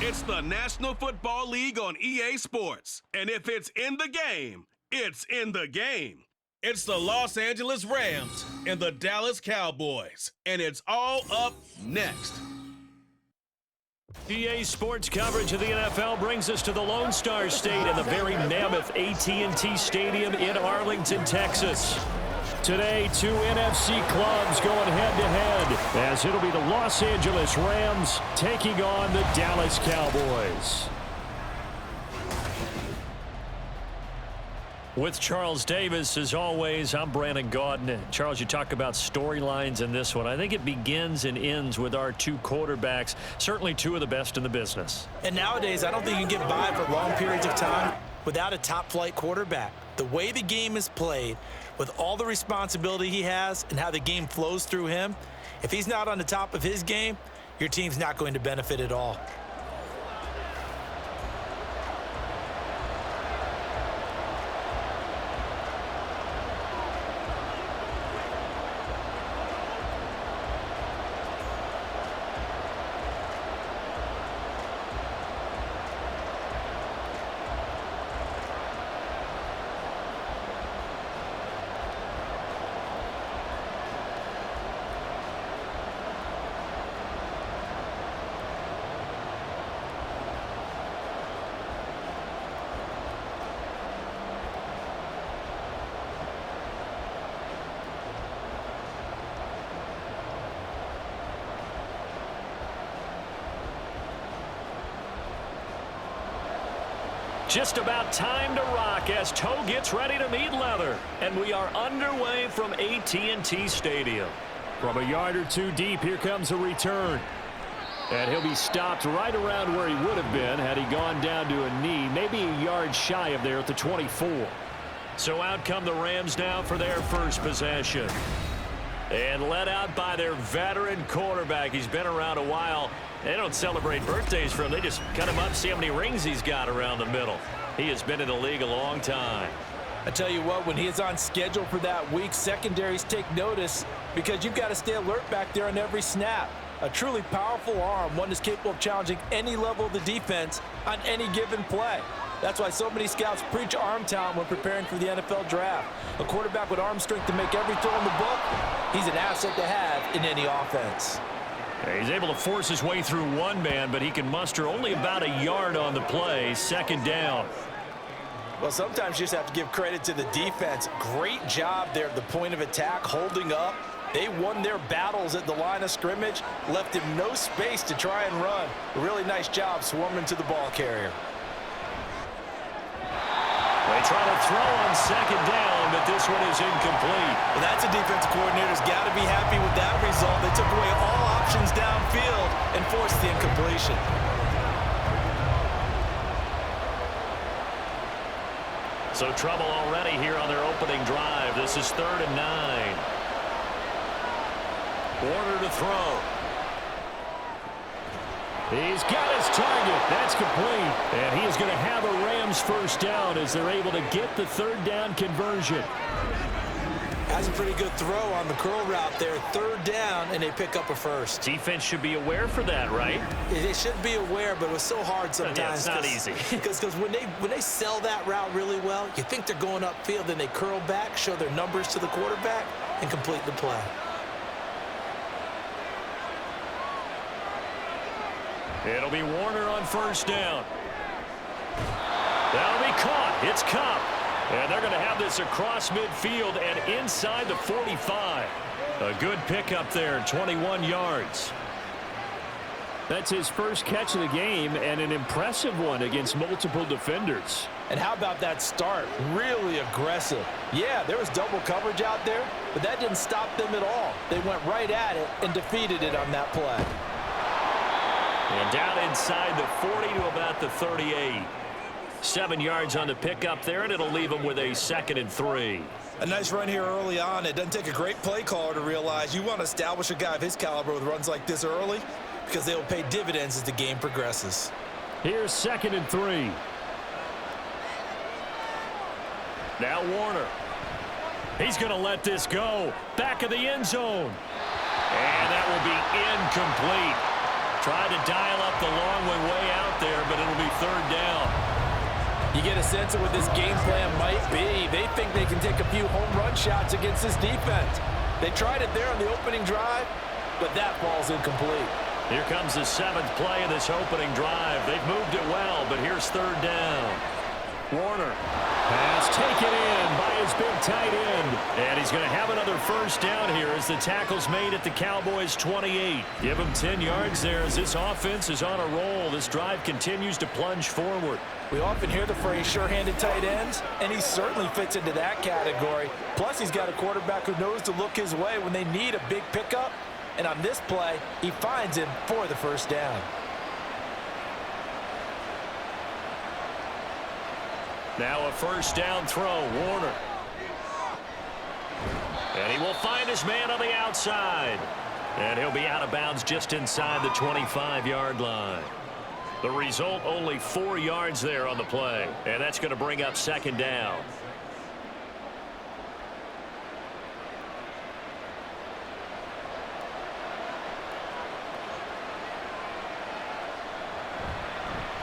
It's the National Football League on EA Sports. And if it's in the game, it's in the game. It's the Los Angeles Rams and the Dallas Cowboys. And it's all up next. EA Sports coverage of the NFL brings us to the Lone Star State and the very mammoth AT&T Stadium in Arlington, Texas. Today, two NFC clubs going head-to-head as it'll be the Los Angeles Rams taking on the Dallas Cowboys. With Charles Davis, as always, I'm Brandon Gaudin. Charles, you talk about storylines in this one. I think it begins and ends with our two quarterbacks, certainly two of the best in the business. And nowadays, I don't think you can get by for long periods of time without a top-flight quarterback. The way the game is played, with all the responsibility he has and how the game flows through him, if he's not on the top of his game, your team's not going to benefit at all. Just about time to rock as toe gets ready to meet leather. And we are underway from AT&T Stadium. From a yard or two deep, here comes a return. And he'll be stopped right around where he would have been had he gone down to a knee, maybe a yard shy of there at the 24. So out come the Rams now for their first possession. And led out by their veteran quarterback. He's been around a while. They don't celebrate birthdays for him. They just cut him up, see how many rings he's got around the middle. He has been in the league a long time. I tell you what, when he is on schedule for that week, secondaries take notice because you've got to stay alert back there on every snap. A truly powerful arm, one that's capable of challenging any level of the defense on any given play. That's why so many scouts preach arm talent when preparing for the NFL draft. A quarterback with arm strength to make every throw in the book, he's an asset to have in any offense. He's able to force his way through one man, but he can muster only about a yard on the play. Second down. Well, sometimes you just have to give credit to the defense. Great job there at the point of attack, holding up. They won their battles at the line of scrimmage, left him no space to try and run. A really nice job swarming to the ball carrier. They try to throw on second down, but this one is incomplete. Well, that's a defensive coordinator's got to be happy with that result. They took away all options downfield and forced the incompletion. So trouble already here on their opening drive. This is 3rd and 9. Warner to throw. He's got his target. That's complete. And he is going to have a Rams first down as they're able to get the 3rd down conversion. That's a pretty good throw on the curl route there. 3rd down, and they pick up a first. Defense should be aware for that, right? They should be aware, but it was so hard sometimes. Yeah, it's not easy. Because when they sell that route really well, you think they're going upfield, then they curl back, show their numbers to the quarterback, and complete the play. It'll be Warner on first down. That'll be caught. It's Cup. And they're going to have this across midfield and inside the 45. A good pickup there, 21 yards. That's his first catch of the game and an impressive one against multiple defenders. And how about that start? Really aggressive. Yeah, there was double coverage out there, but that didn't stop them at all. They went right at it and defeated it on that play. And down inside the 40 to about the 38. 7 yards on the pickup there, and it'll leave them with a 2nd and 3. A nice run here early on. It doesn't take a great play caller to realize you want to establish a guy of his caliber with runs like this early because they will pay dividends as the game progresses. Here's 2nd and 3. Now Warner. He's going to let this go. Back of the end zone. And that will be incomplete. Tried to dial up the long way out there, but it'll be third down. You get a sense of what this game plan might be. They think they can take a few home run shots against this defense. They tried it there on the opening drive, but that ball's incomplete. Here comes the 7th play of this opening drive. They've moved it well, but here's third down. Warner. Pass taken in by his big tight end. And he's going to have another first down here as the tackle's made at the Cowboys' 28. Give him 10 yards there as this offense is on a roll. This drive continues to plunge forward. We often hear the phrase sure-handed tight ends, and he certainly fits into that category. Plus, he's got a quarterback who knows to look his way when they need a big pickup. And on this play, he finds him for the first down. Now a first down throw, Warner. And he will find his man on the outside. And he'll be out of bounds just inside the 25-yard line. The result, only 4 yards there on the play. And that's going to bring up second down.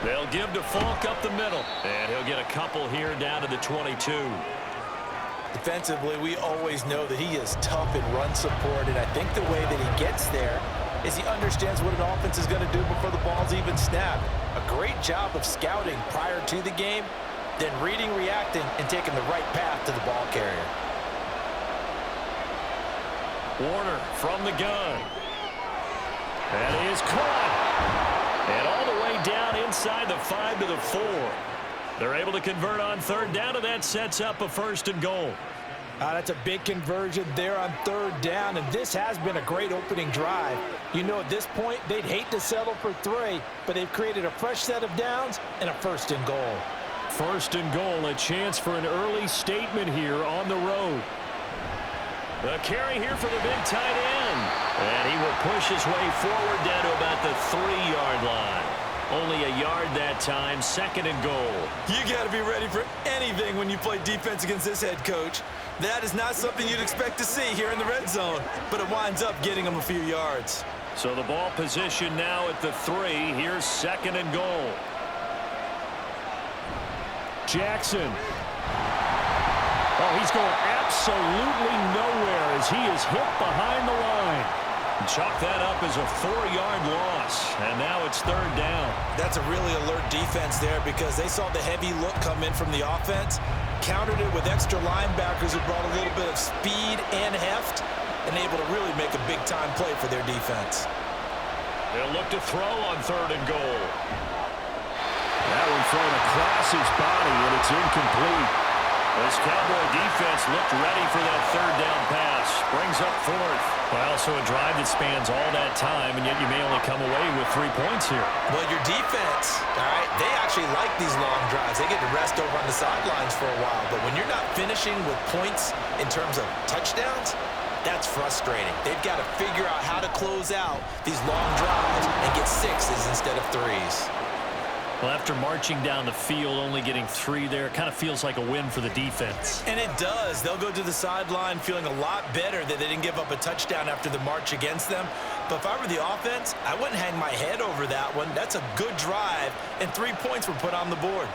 They'll give to Falk up the middle. And he'll get a couple here down to the 22. Defensively, we always know that he is tough in run support, and I think the way that he gets there is he understands what an offense is going to do before the ball's even snapped. A great job of scouting prior to the game, then reading, reacting, and taking the right path to the ball carrier. Warner from the gun. And he is caught. And all the way down inside the 5 to the 4. They're able to convert on third down, and that sets up a first and goal. That's a big conversion there on third down, and this has been a great opening drive. You know, at this point, they'd hate to settle for 3, but they've created a fresh set of downs and a first and goal. First and goal, a chance for an early statement here on the road. The carry here for the big tight end. And he will push his way forward down to about the 3-yard line. Only a yard that time, second and goal. You got to be ready for anything when you play defense against this head coach. That is not something you'd expect to see here in the red zone, but it winds up getting him a few yards. So the ball position now at the 3. Here's second and goal. Jackson. Oh, he's going absolutely nowhere as he is hit behind the line. Chalk that up as a 4-yard loss, and now it's third down. That's a really alert defense there because they saw the heavy look come in from the offense, countered it with extra linebackers who brought a little bit of speed and heft, and able to really make a big-time play for their defense. They'll look to throw on third and goal. That one thrown across his body, and it's incomplete. This Cowboy defense looked ready for that third down pass. Brings up fourth. Well, so a drive that spans all that time, and yet you may only come away with 3 points here. Well, your defense, all right, they actually like these long drives. They get to rest over on the sidelines for a while. But when you're not finishing with points in terms of touchdowns, that's frustrating. They've got to figure out how to close out these long drives and get 6s instead of 3s. Well, after marching down the field, only getting 3 there, kind of feels like a win for the defense. And it does. They'll go to the sideline feeling a lot better that they didn't give up a touchdown after the march against them. But if I were the offense, I wouldn't hang my head over that one. That's a good drive, and 3 points were put on the board.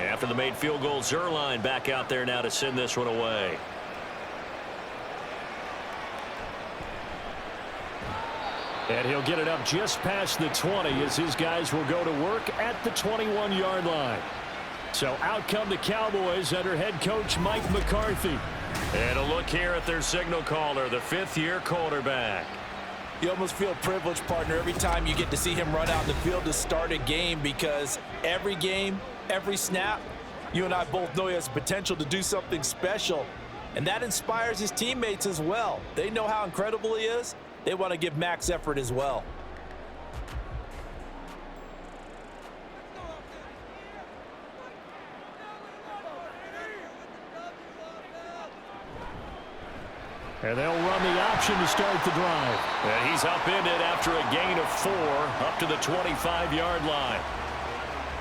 After the made field goal, Zerline back out there now to send this one away. And he'll get it up just past the 20 as his guys will go to work at the 21-yard line. So out come the Cowboys under head coach Mike McCarthy. And a look here at their signal caller, the 5th-year quarterback. You almost feel privileged, partner, every time you get to see him run out in the field to start a game, because every game, every snap, you and I both know he has potential to do something special, and that inspires his teammates as well. They know how incredible he is. They want to give max effort as well. And they'll run the option to start the drive. And he's upended after a gain of 4 up to the 25-yard line.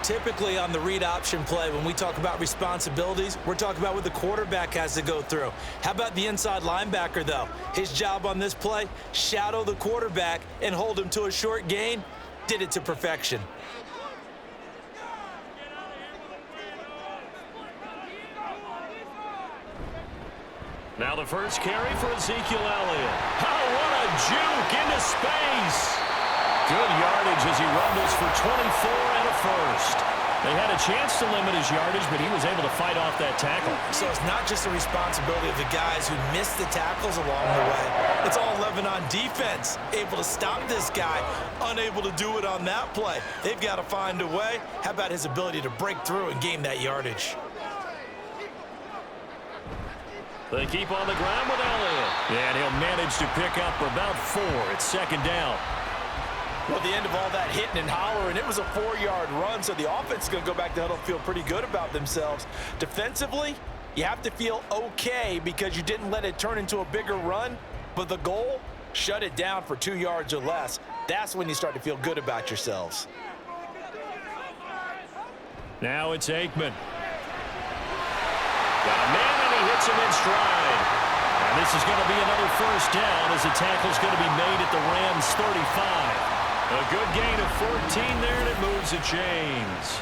Typically on the read option play, when we talk about responsibilities, we're talking about what the quarterback has to go through. How about the inside linebacker, though? His job on this play, shadow the quarterback and hold him to a short gain. Did it to perfection. Now the first carry for Ezekiel Elliott. Oh, what a juke into space. Good yardage as he rumbles for 24 and a first. They had a chance to limit his yardage, but he was able to fight off that tackle. So it's not just the responsibility of the guys who missed the tackles along the way. It's all 11 on defense, able to stop this guy, unable to do it on that play. They've got to find a way. How about his ability to break through and gain that yardage? They keep on the ground with Elliott. And he'll manage to pick up about 4. It's second down. Well, at the end of all that hitting and hollering, it was a 4-yard run, so the offense is going to go back to huddle, feel pretty good about themselves. Defensively, you have to feel okay because you didn't let it turn into a bigger run, but the goal, shut it down for 2 yards or less. That's when you start to feel good about yourselves. Now it's Aikman. Got a man, and he hits him in stride. And this is going to be another first down as the tackle's going to be made at the Rams' 35. A good gain of 14 there, and it moves the chains.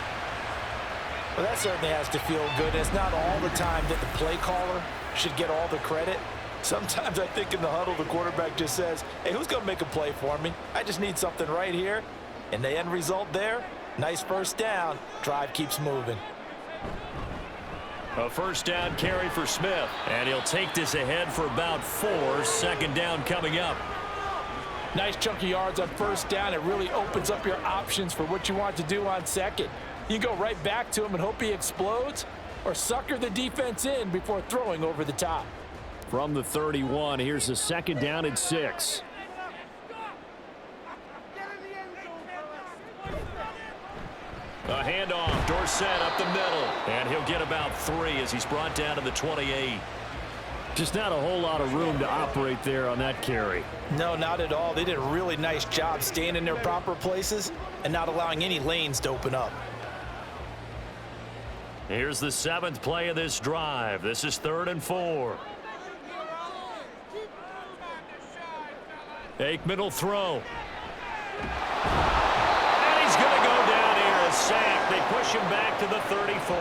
Well, that certainly has to feel good. It's not all the time that the play caller should get all the credit. Sometimes I think in the huddle, the quarterback just says, hey, who's going to make a play for me? I just need something right here. And the end result there, nice first down. Drive keeps moving. A first down carry for Smith. And he'll take this ahead for about 4. Second down coming up. Nice chunk of yards on first down. It really opens up your options for what you want to do on second. You go right back to him and hope he explodes, or sucker the defense in before throwing over the top. From the 31, here's a second down and 6. A handoff, Dorsett up the middle, and he'll get about 3 as he's brought down to the 28. Just not a whole lot of room to operate there on that carry. No, not at all. They did a really nice job staying in their proper places and not allowing any lanes to open up. Here's the 7th play of this drive. This is 3rd and 4. Aikman will throw. And he's going to go down here, a sack. They push him back to the 34.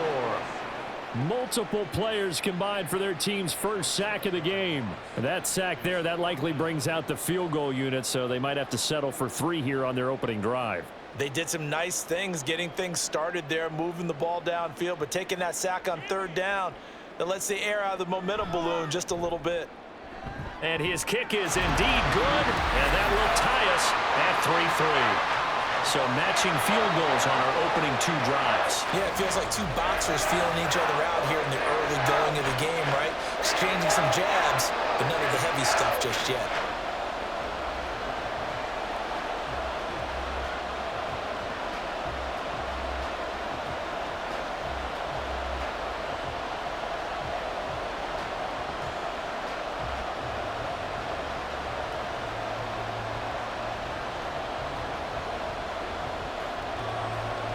Multiple players combined for their team's first sack of the game. And that sack there, that likely brings out the field goal unit, so they might have to settle for 3 here on their opening drive. They did some nice things, getting things started there, moving the ball downfield, but taking that sack on 3rd down, that lets the air out of the momentum balloon just a little bit. And his kick is indeed good, and that will tie us at 3-3. So matching field goals on our opening 2 drives. Yeah, it feels like 2 boxers feeling each other out here in the early going of the game, right? Exchanging some jabs, but none of the heavy stuff just yet.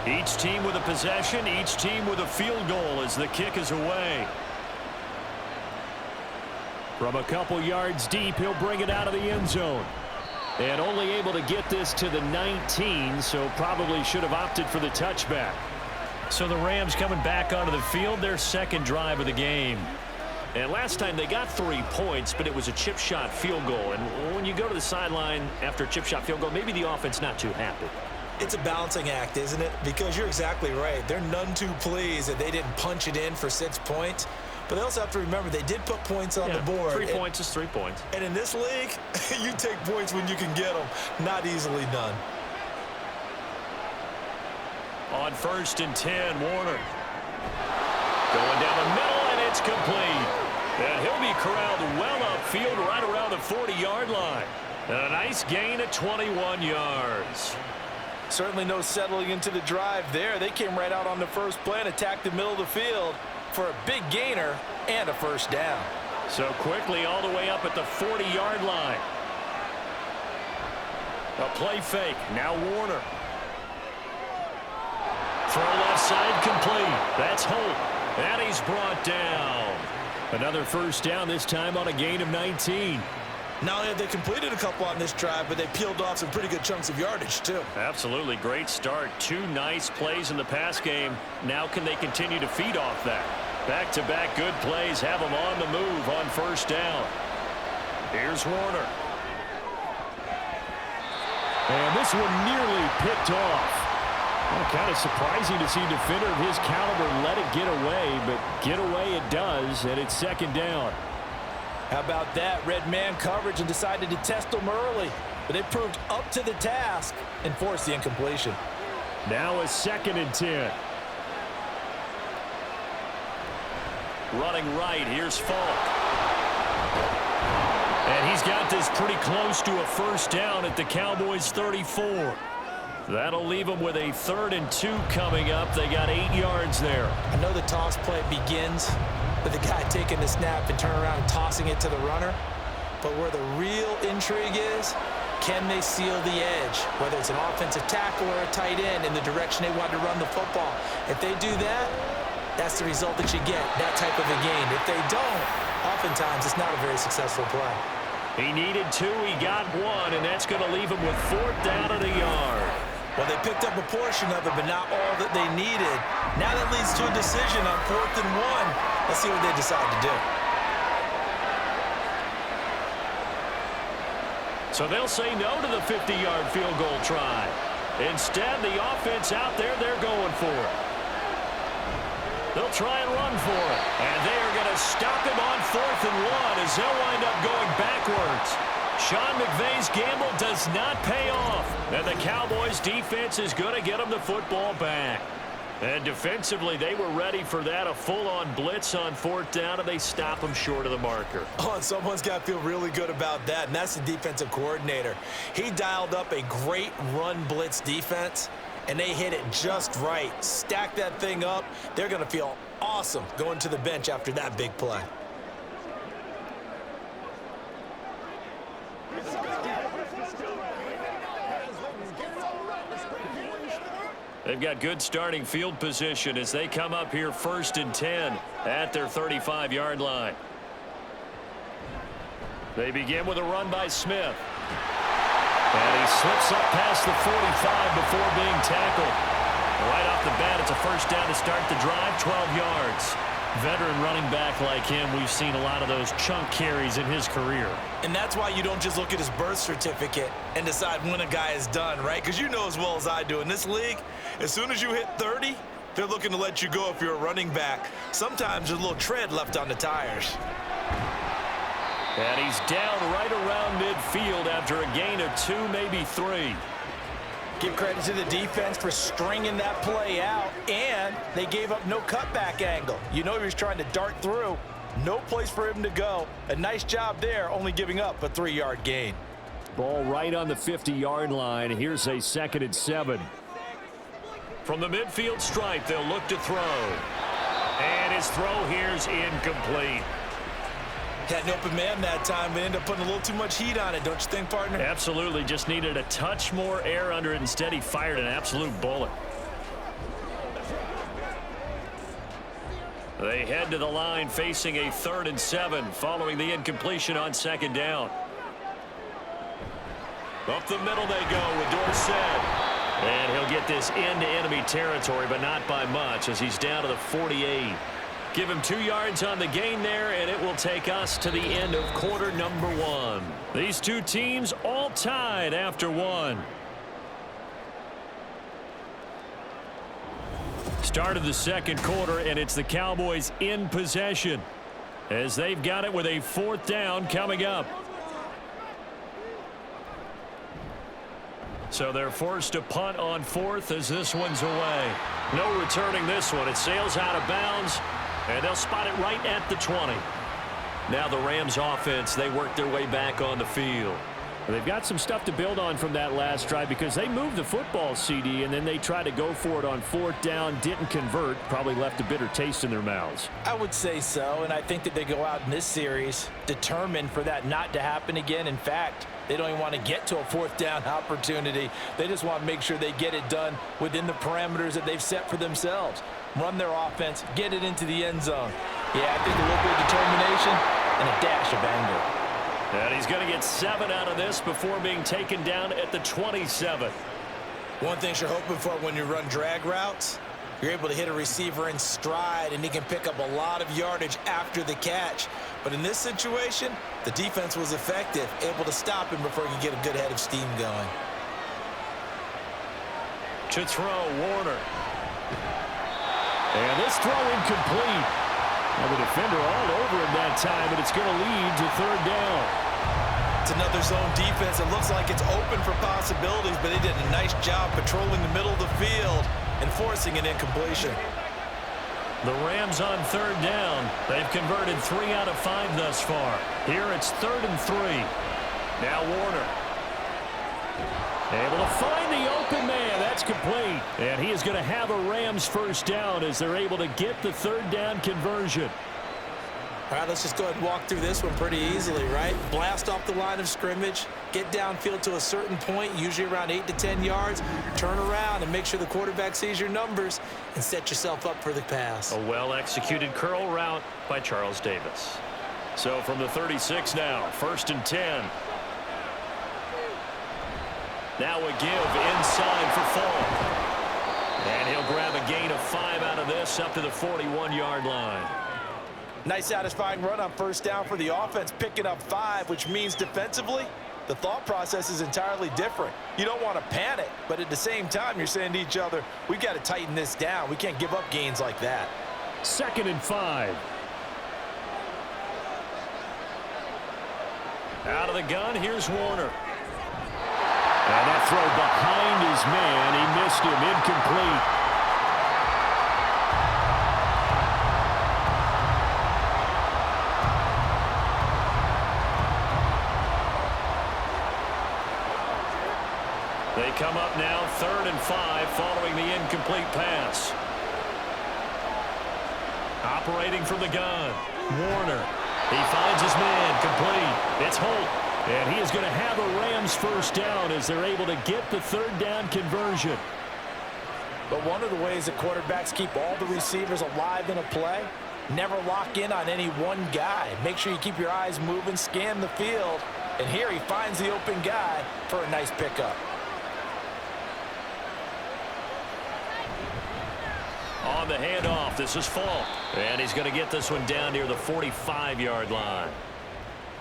Each team with a possession, each team with a field goal as the kick is away. From a couple yards deep, he'll bring it out of the end zone. And only able to get this to the 19, so probably should have opted for the touchback. So the Rams coming back onto the field, their 2nd drive of the game. And last time they got 3 points, but it was a chip shot field goal. And when you go to the sideline after a chip shot field goal, maybe the offense not too happy. It's a balancing act, isn't it? Because you're exactly right. They're none too pleased that they didn't punch it in for 6 points. But they also have to remember they did put points on the board. 3 points is 3 points. And in this league, you take points when you can get them. Not easily done. On 1st and 10, Warner. Going down the middle, and it's complete. And he'll be corralled well upfield right around the 40-yard line. And a nice gain at 21 yards. Certainly no settling into the drive there. They came right out on the first play and attacked the middle of the field for a big gainer and a first down. So quickly all the way up at the 40-yard line. A play fake. Now Warner. Throw left side complete. That's Holt. And he's brought down. Another first down, this time on a gain of 19. Not only have they completed a couple on this drive, but they peeled off some pretty good chunks of yardage, too. Absolutely. Great start. 2 nice plays in the pass game. Now can they continue to feed off that? Back-to-back good plays have them on the move on first down. Here's Warner. And this one nearly picked off. Well, kind of surprising to see a defender of his caliber let it get away, but get away it does, and it's second down. How about that? Red man coverage and decided to test them early. But they proved up to the task and forced the incompletion. Now a 2nd and 10. Running right, here's Falk. And he's got this pretty close to a first down at the Cowboys' 34. That'll leave them with a 3rd and 2 coming up. They got 8 yards there. I know the toss play begins with the guy taking the snap and turning around and tossing it to the runner. But where the real intrigue is, can they seal the edge? Whether it's an offensive tackle or a tight end in the direction they want to run the football. If they do that, that's the result that you get, that type of a gain. If they don't, oftentimes it's not a very successful play. He needed 2, he got 1, and that's going to leave him with 4th down and a yard. Well, they picked up a portion of it, but not all that they needed. Now that leads to a decision on 4th and 1. Let's see what they decide to do. So they'll say no to the 50-yard field goal try. Instead, the offense out there, they're going for it. They'll try and run for it. And they are going to stop him on 4th and 1 as they'll wind up going backwards. Sean McVay's gamble does not pay off. And the Cowboys defense is going to get them the football back. And defensively, they were ready for that, a full-on blitz on 4th down, and they stop them short of the marker. Oh, and someone's got to feel really good about that, and that's the defensive coordinator. He dialed up a great run blitz defense, and they hit it just right. Stack that thing up. They're going to feel awesome going to the bench after that big play. They've got good starting field position as they come up here 1st and 10 at their 35-yard line. They begin with a run by Smith. And he slips up past the 45 before being tackled. Right off the bat, it's a first down to start the drive, 12 yards. Veteran running back like him, we've seen a lot of those chunk carries in his career. And that's why you don't just look at his birth certificate and decide when a guy is done, right? Because you know as well as I do, in this league, as soon as you hit 30, they're looking to let you go if you're a running back. Sometimes there's a little tread left on the tires. And he's down right around midfield after a gain of 2, maybe 3. Give credit to the defense for stringing that play out, and they gave up no cutback angle. You know he was trying to dart through. No place for him to go. A nice job there, only giving up a 3-yard gain. Ball right on the 50-yard line. Here's a 2nd and 7. From the midfield stripe, they'll look to throw. And his throw here's incomplete. Had an open man that time, but ended up putting a little too much heat on it, don't you think, partner? Absolutely. Just needed a touch more air under it. Instead, he fired an absolute bullet. They head to the line facing a 3rd and 7 following the incompletion on 2nd down. Up the middle they go with Dorsett. And he'll get this into enemy territory, but not by much as he's down to the 48. Give him 2 yards on the gain there, and it will take us to the end of quarter number 1. These two teams all tied after 1. Start of the 2nd quarter, and it's the Cowboys in possession as they've got it with a 4th down coming up. So they're forced to punt on 4th as this one's away. No returning this one. It sails out of bounds, and they'll spot it right at the 20. Now the Rams offense, they work their way back on the field. They've got some stuff to build on from that last drive because they moved the football, CD, and then they tried to go for it on 4th down, didn't convert, probably left a bitter taste in their mouths. I would say so, and I think that they go out in this series determined for that not to happen again. In fact, they don't even want to get to a 4th down opportunity. They just want to make sure they get it done within the parameters that they've set for themselves. Run their offense, get it into the end zone. Yeah, I think a little bit of determination and a dash of anger. And he's going to get 7 out of this before being taken down at the 27. One thing you're hoping for when you run drag routes, you're able to hit a receiver in stride, and he can pick up a lot of yardage after the catch. But in this situation, the defense was effective, able to stop him before he could get a good head of steam going. To throw, Warner. And this throw incomplete. Well, the defender all over him that time, but it's going to lead to 3rd down. It's another zone defense. It looks like it's open for possibilities, but they did a nice job patrolling the middle of the field and forcing an incompletion. The Rams on 3rd down. They've converted 3 out of 5 thus far. Here it's 3rd and 3. Now Warner. Able to find the open man. That's complete. And he is going to have a Rams 1st down as they're able to get the 3rd down conversion. All right, let's just go ahead and walk through this one pretty easily, right? Blast off the line of scrimmage, get downfield to a certain point, usually around 8 to 10 yards, turn around and make sure the quarterback sees your numbers and set yourself up for the pass. A well-executed curl route by Charles Davis. So from the 36 now, 1st and 10. Now a give inside for Fall. And he'll grab a gain of 5 out of this up to the 41-yard line. Nice satisfying run on 1st down for the offense, picking up 5, which means defensively, the thought process is entirely different. You don't want to panic, but at the same time, you're saying to each other, we've got to tighten this down. We can't give up gains like that. 2nd and 5. Out of the gun, here's Warner. And that throw behind his man. He missed him. Incomplete. They come up now 3rd and 5 following the incomplete pass. Operating from the gun. Warner. He finds his man. Complete. It's Holt. And he is going to have a Rams 1st down as they're able to get the 3rd down conversion. But one of the ways that quarterbacks keep all the receivers alive in a play, never lock in on any one guy. Make sure you keep your eyes moving, scan the field. And here he finds the open guy for a nice pickup. On the handoff, this is Fall. And he's going to get this one down near the 45-yard line.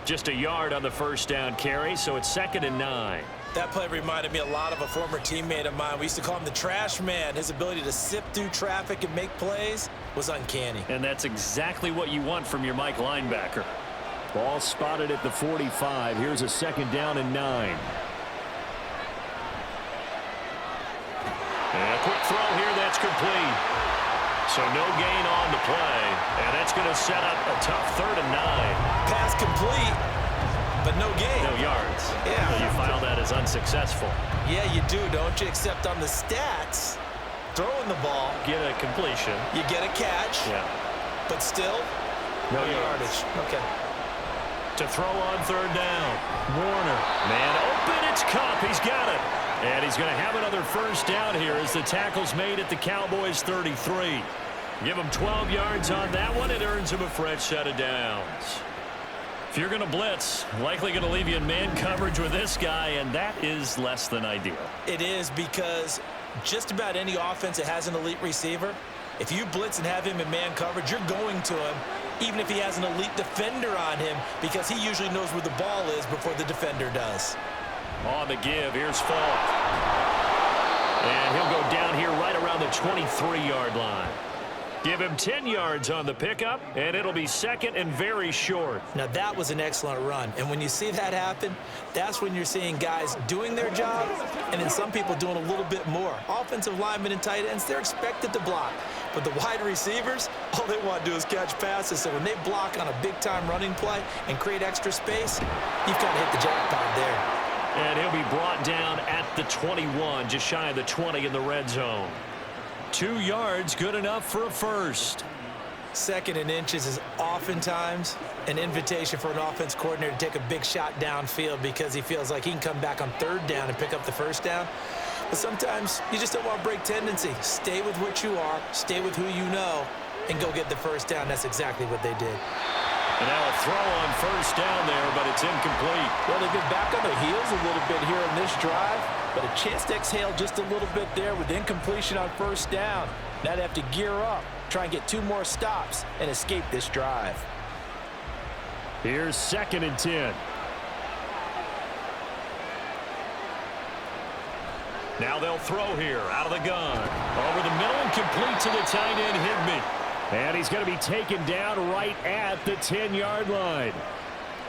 Just a yard on the 1st down carry, so it's 2nd and 9. That play reminded me a lot of a former teammate of mine. We used to call him the trash man. His ability to sift through traffic and make plays was uncanny. And that's exactly what you want from your Mike linebacker. Ball spotted at the 45. Here's a 2nd down and 9. And a quick throw here, that's complete. So no gain on the play, and that's going to set up a tough 3rd and 9. Pass complete, but no gain. No yards. Yeah. So you file that as unsuccessful. Yeah, you do, don't you? Except on the stats, throwing the ball. Get a completion. You get a catch. Yeah. But still, no yardage. Okay. To throw on 3rd down. Warner. Man open, it's Cup. He's got it. And he's going to have another 1st down here as the tackle's made at the Cowboys 33. Give him 12 yards on that one. It earns him a fresh set of downs. If you're going to blitz, likely going to leave you in man coverage with this guy, and that is less than ideal. It is, because just about any offense that has an elite receiver, if you blitz and have him in man coverage, you're going to him, even if he has an elite defender on him, because he usually knows where the ball is before the defender does. On the give, here's Falk. And he'll go down here right around the 23-yard line. Give him 10 yards on the pickup, and it'll be 2nd and very short. Now, that was an excellent run. And when you see that happen, that's when you're seeing guys doing their job, and then some people doing a little bit more. Offensive linemen and tight ends, they're expected to block. But the wide receivers, all they want to do is catch passes. So when they block on a big-time running play and create extra space, you've got to hit the jackpot there. And he'll be brought down at the 21, just shy of the 20 in the red zone. 2 yards, good enough for a first. 2nd and inches is oftentimes an invitation for an offense coordinator to take a big shot downfield because he feels like he can come back on 3rd down and pick up the 1st down. But sometimes you just don't want to break tendency. Stay with what you are, stay with who you know, and go get the 1st down. That's exactly what they did. And now a throw on 1st down there, but it's incomplete. Well, they've been back on their heels a little bit here in this drive, but a chance to exhale just a little bit there with incompletion on 1st down. Now they have to gear up, try and get 2 more stops, and escape this drive. Here's 2nd and 10. Now they'll throw here out of the gun. Over the middle and complete to the tight end, Higbee. And he's going to be taken down right at the 10-yard line.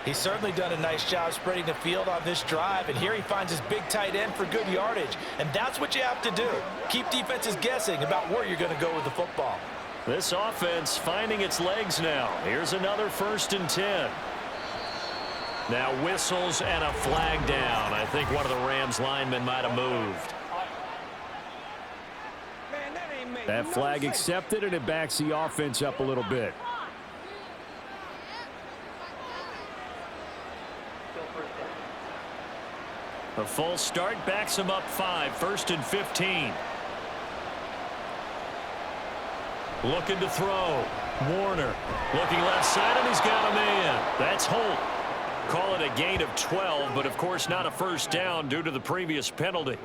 He's certainly done a nice job spreading the field on this drive, and here he finds his big tight end for good yardage. And that's what you have to do. Keep defenses guessing about where you're going to go with the football. This offense finding its legs now. Here's another 1st and 10. Now whistles and a flag down. I think one of the Rams linemen might have moved. That flag accepted, and it backs the offense up a little bit. A full start backs him up 5, 1st and 15. Looking to throw. Warner looking left side, and he's got a man. That's Holt. Call it a gain of 12, but of course not a 1st down due to the previous penalty.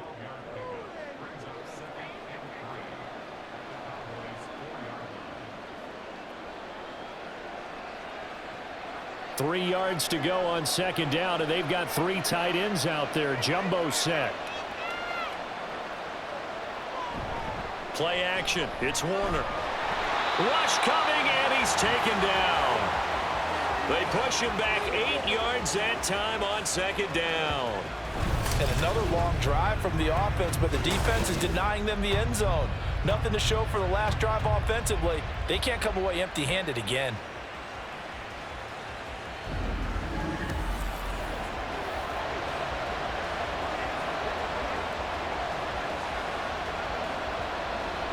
Three yards to go on 2nd down, and they've got 3 tight ends out there. Jumbo set. Play action. It's Warner. Rush coming, and he's taken down. They push him back 8 yards that time on 2nd down. And another long drive from the offense, but the defense is denying them the end zone. Nothing to show for the last drive offensively. They can't come away empty-handed again.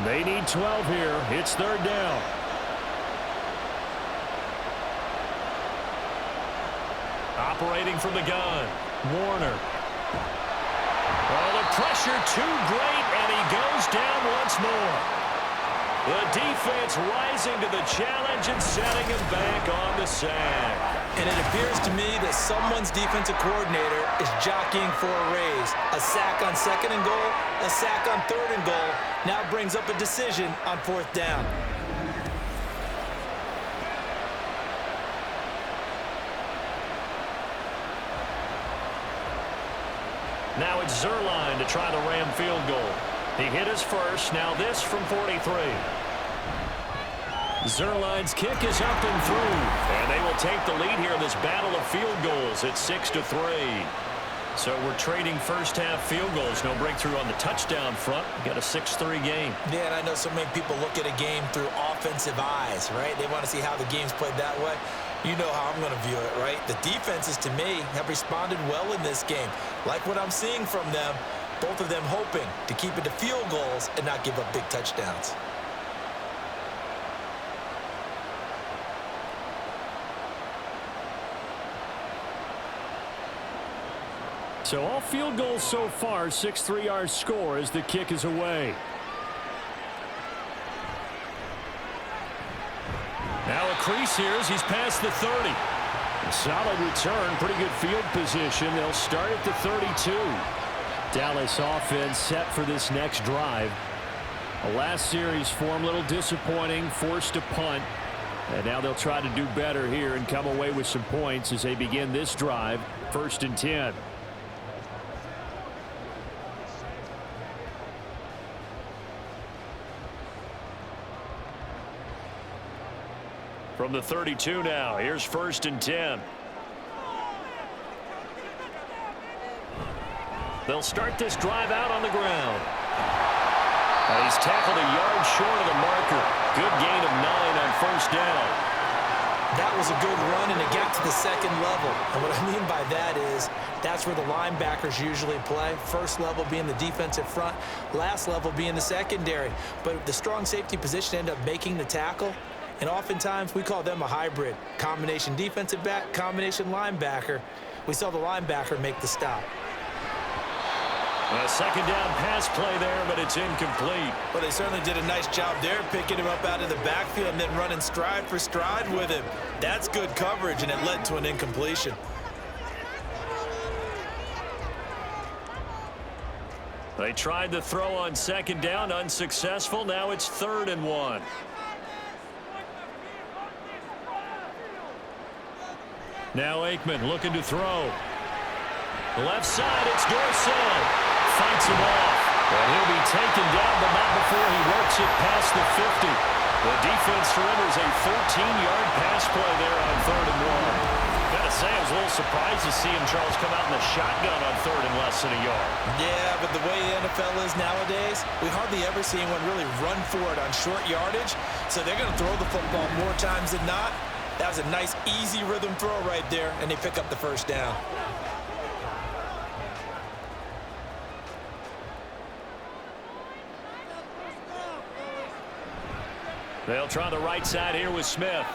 They need 12 here. It's 3rd down. Operating from the gun. Warner. Oh, the pressure too great, and he goes down once more. The defense rising to the challenge and setting him back on the sack. And it appears to me that someone's defensive coordinator is jockeying for a raise. A sack on 2nd and goal, a sack on 3rd and goal. Now brings up a decision on 4th down. Now it's Zerline to try the Ram field goal. He hit his first. Now this from 43. Zerline's kick is up and through. And they will take the lead here in this battle of field goals. It's 6-3. So we're trading first-half field goals. No breakthrough on the touchdown front. We got a 6-3 game. Yeah, and I know so many people look at a game through offensive eyes, right? They want to see how the game's played that way. You know how I'm going to view it, right? The defenses, to me, have responded well in this game. Like what I'm seeing from them, both of them hoping to keep it to field goals and not give up big touchdowns. So all field goals so far, 6-3 our score as the kick is away. Now a crease here as he's past the 30. Solid return, pretty good field position. They'll start at the 32. Dallas offense set for this next drive. The last series form a little disappointing, forced a punt. And now they'll try to do better here and come away with some points as they begin this drive. 1st and 10. From the 32 now, here's 1st and 10. They'll start this drive out on the ground. And he's tackled a yard short of the marker. Good gain of 9 on 1st down. That was a good run, and it got to the 2nd level. And what I mean by that is That's where the linebackers usually play. First level being the defensive front, last level being the secondary. But the strong safety position ended up making the tackle, and oftentimes we call them a hybrid. Combination defensive back, combination linebacker. We saw the linebacker make the stop. A second down pass play there, but it's incomplete. Well, they certainly did a nice job there, picking him up out of the backfield and then running stride for stride with him. That's good coverage, and it led to an incompletion. They tried to throw on second down, unsuccessful. Now it's 3rd and 1. Now Aikman looking to throw. Left side, it's Dorsett. Fights him off. And he'll be taken down, but not before he works it past the 50. The defense surrenders a 14-yard pass play there on 3rd and 1. Gotta say, I was a little surprised to see him, Charles, come out in the shotgun on 3rd and less than a yard. Yeah, but the way the NFL is nowadays, we hardly ever see anyone really run for it on short yardage. So they're going to throw the football more times than not. That was a nice, easy rhythm throw right there, and they pick up the first down. They'll try the right side here with Smith.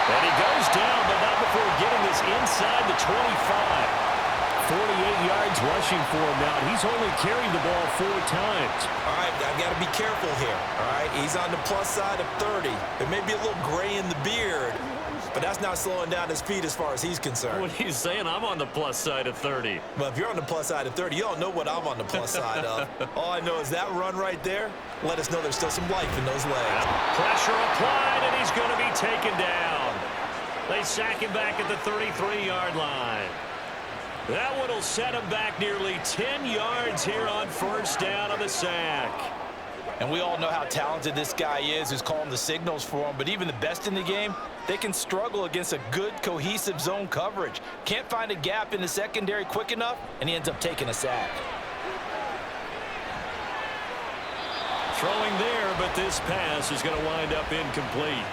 And he goes down, but not before getting this inside the 25. 48 yards rushing for him now. He's only carried the ball 4 times. All right, I've got to be careful here. All right, he's on the plus side of 30. There may be a little gray in the beard, but that's not slowing down his speed as far as he's concerned. What are you saying? I'm on the plus side of 30. Well, if you're on the plus side of 30, you don't know what I'm on the plus side of. All I know is that run right there let us know there's still some life in those legs. Pressure applied, and he's going to be taken down. They sack him back at the 33-yard line. That one will set him back nearly 10 yards here on first down on the sack. And we all know how talented this guy is who's calling the signals for him, but even the best in the game, they can struggle against a good, cohesive zone coverage. Can't find a gap in the secondary quick enough, and he ends up taking a sack. Throwing there, but this pass is going to wind up incomplete.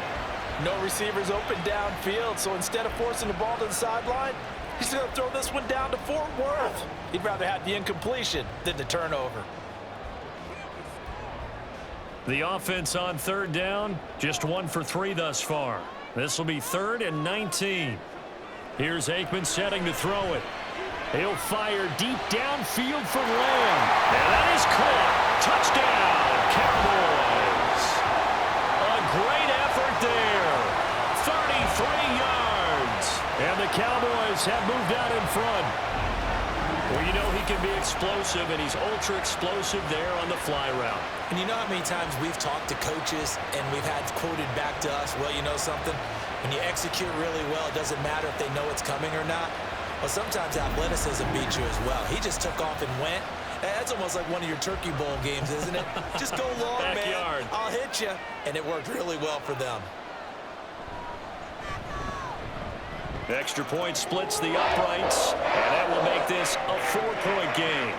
No receivers open downfield, so instead of forcing the ball to the sideline, he's going to throw this one down to Fort Worth. He'd rather have the incompletion than the turnover. The offense on 3rd down, just 1 for 3 thus far. This will be 3rd and 19. Here's Aikman setting to throw it. He'll fire deep downfield from Lamb. And that is caught. Touchdown, Cowboys. A great effort there. 33 yards. And the Cowboys have moved out in front. Well, you know he can be explosive, and he's ultra-explosive there on the fly route. And you know how many times we've talked to coaches and we've had quoted back to us, well, you know something? When you execute really well, it doesn't matter if they know it's coming or not. Well, sometimes athleticism beats you as well. He just took off and went. That's almost like one of your Turkey Bowl games, isn't it? Just go long, Backyard. man. I'll hit you. And it worked really well for them. Extra point splits the uprights, and that will make this a 4-point game.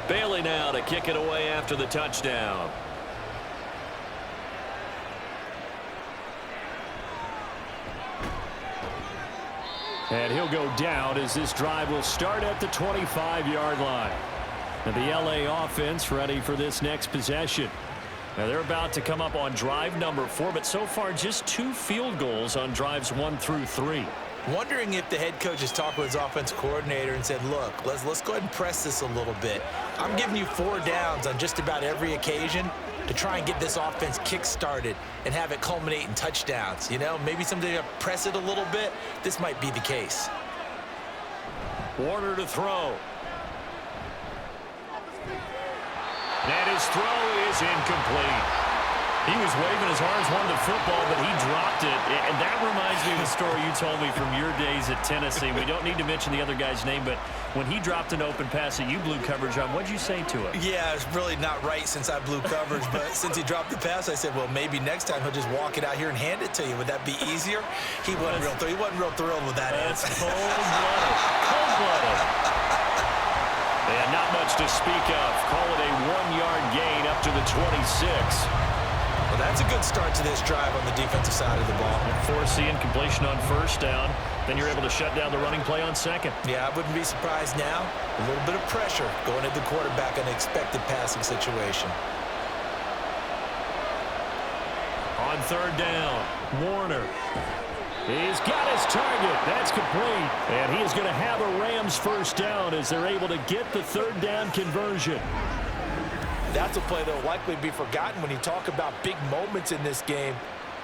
Bailey now to kick it away after the touchdown. And he'll go down as this drive will start at the 25-yard line. And the LA offense ready for this next possession. Now they're about to come up on drive number 4, but so far just 2 field goals on drives 1 through 3. Wondering if the head coach has talked with his offensive coordinator and said, look, let's go ahead and press this a little bit. I'm giving you 4 downs on just about every occasion to try and get this offense kick-started and have it culminate in touchdowns. You know, maybe someday press it a little bit. This might be the case. Warner to throw. And his throw is incomplete. He was waving his arms, wanted the football, but he dropped it. And that reminds me of the story you told me from your days at Tennessee. We don't need to mention the other guy's name, but when he dropped an open pass that you blew coverage on, what'd you say to him? Yeah, it's really not right since I blew coverage, but since he dropped the pass, I said, well, maybe next time he'll just walk it out here and hand it to you. Would that be easier? He wasn't real thrilled with that answer. That's cold-blooded. Cold-blooded. And not much to speak of. Call it a 1-yard gain up to the 26. Well, that's a good start to this drive on the defensive side of the ball. Force the incompletion on first down. Then you're able to shut down the running play on second. Yeah, I wouldn't be surprised now. A little bit of pressure going at the quarterback in an expected passing situation. On third down, Warner. He's got his target. That's complete. And he is going to have a Rams first down as they're able to get the third down conversion. That's a play that will likely be forgotten when you talk about big moments in this game.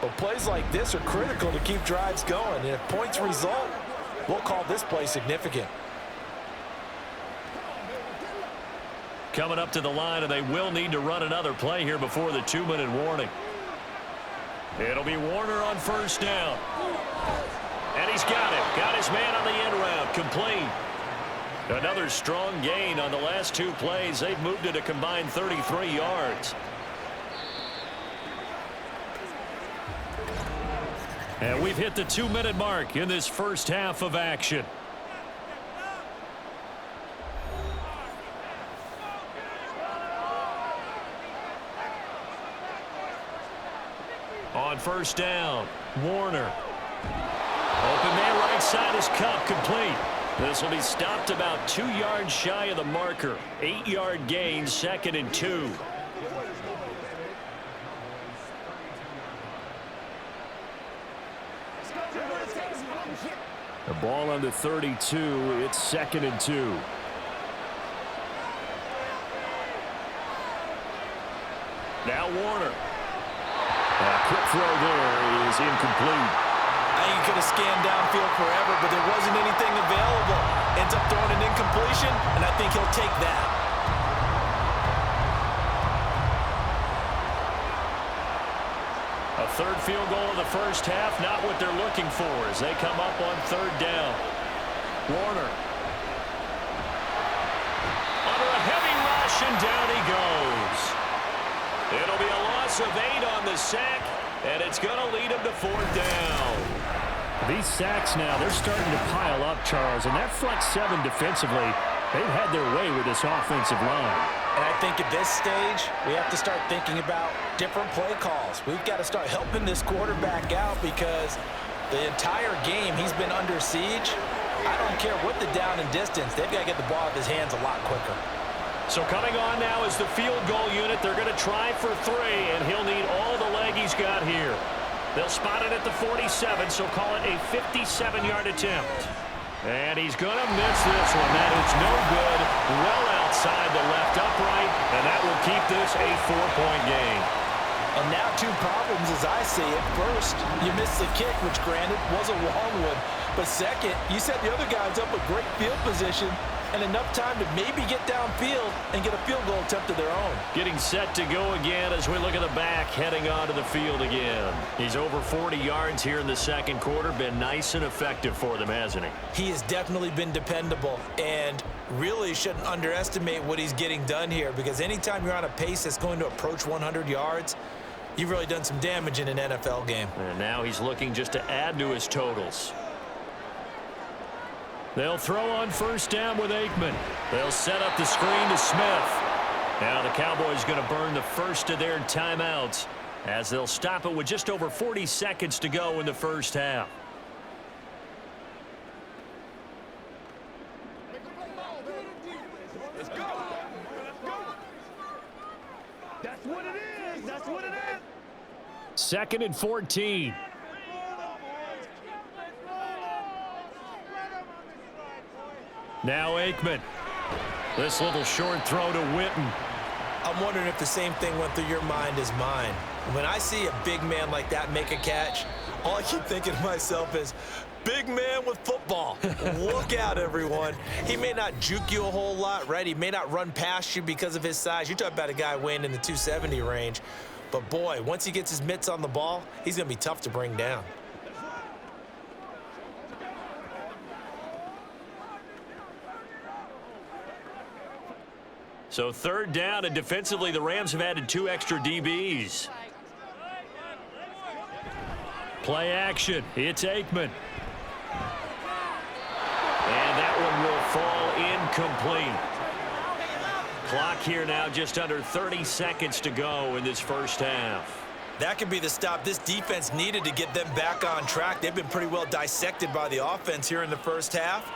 But plays like this are critical to keep drives going. And if points result, we'll call this play significant. Coming up to the line, and they will need to run another play here before the 2-minute warning. It'll be Warner on first down. And he's got it. Got his man on the end route. Complete. Another strong gain on the last 2 plays. They've moved it a combined 33 yards. And we've hit the 2-minute mark in this first half of action. On first down, Warner. Open man right side is Cup, complete. This will be stopped about 2 yards shy of the marker. 8-yard gain, 2nd and 2. The ball on the 32. It's 2nd and 2. Now Warner. A quick throw there is incomplete. I think he could have scanned downfield forever, but there wasn't anything available. Ends up throwing an incompletion, and I think he'll take that. A third field goal in the first half, not what they're looking for as they come up on third down. Warner. Under a heavy rush, and down he goes. It'll be a loss of 8 on the sack, and it's going to lead him to fourth down. These sacks now, they're starting to pile up, Charles, and that front 7 defensively, they've had their way with this offensive line. And I think at this stage, we have to start thinking about different play calls. We've got to start helping this quarterback out because the entire game he's been under siege. I don't care what the down and distance. They've got to get the ball out of his hands a lot quicker. So coming on now is the field goal unit. They're going to try for 3, and he'll need all the leg he's got here. They'll spot it at the 47, so call it a 57-yard attempt. And he's going to miss this one. That is no good. Well outside the left upright, and that will keep this a 4-point game. And now 2 problems as I see it. First, you missed the kick, which granted was a long one. But second, you set the other guys up with great field position and enough time to maybe get downfield and get a field goal attempt of their own. Getting set to go again as we look at the back, heading onto the field again. He's over 40 yards here in the second quarter. Been nice and effective for them, hasn't he? He has definitely been dependable and really shouldn't underestimate what he's getting done here because anytime you're on a pace that's going to approach 100 yards, you've really done some damage in an NFL game. And now he's looking just to add to his totals. They'll throw on first down with Aikman. They'll set up the screen to Smith. Now the Cowboys going to burn the first of their timeouts as they'll stop it with just over 40 seconds to go in the first half. That's what it is. That's what it is. 2nd and 14. Now Aikman. This little short throw to Witten. I'm wondering if the same thing went through your mind as mine. When I see a big man like that make a catch, all I keep thinking to myself is, big man with football. Look out, everyone. He may not juke you a whole lot, right? He may not run past you because of his size. You're talking about a guy weighing in the 270 range. But boy, once he gets his mitts on the ball, he's going to be tough to bring down. So third down, and defensively, the Rams have added 2 extra DBs. Play action. It's Aikman. And that one will fall incomplete. Clock here now just under 30 seconds to go in this first half. That could be the stop this defense needed to get them back on track. They've been pretty well dissected by the offense here in the first half.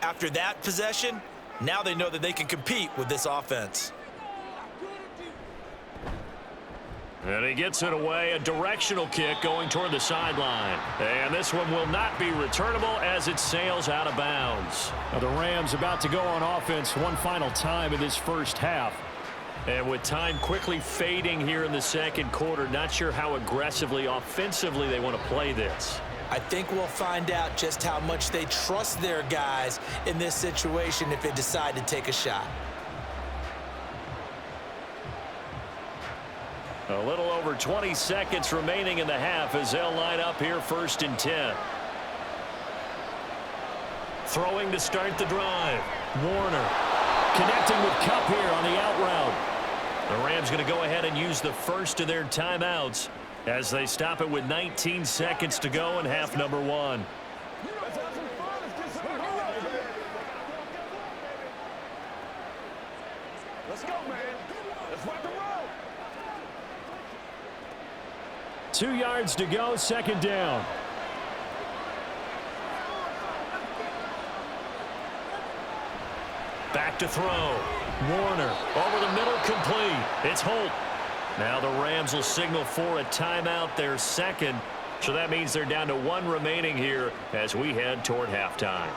After that possession, now they know that they can compete with this offense. And he gets it away, a directional kick going toward the sideline. And this one will not be returnable as it sails out of bounds. Now the Rams about to go on offense one final time in this first half. And with time quickly fading here in the second quarter, not sure how aggressively, offensively they want to play this. I think we'll find out just how much they trust their guys in this situation if they decide to take a shot. A little over 20 seconds remaining in the half as they'll line up here 1st and 10. Throwing to start the drive. Warner connecting with Kupp here on the out route. The Rams going to go ahead and use the first of their timeouts as they stop it with 19 seconds to go in half number 1. Let's go, man. Let's rock and roll. 2 yards to go, second down. Back to throw. Warner over the middle, complete. It's Holt. Now the Rams will signal for a timeout, their second. So that means they're down to 1 remaining here as we head toward halftime.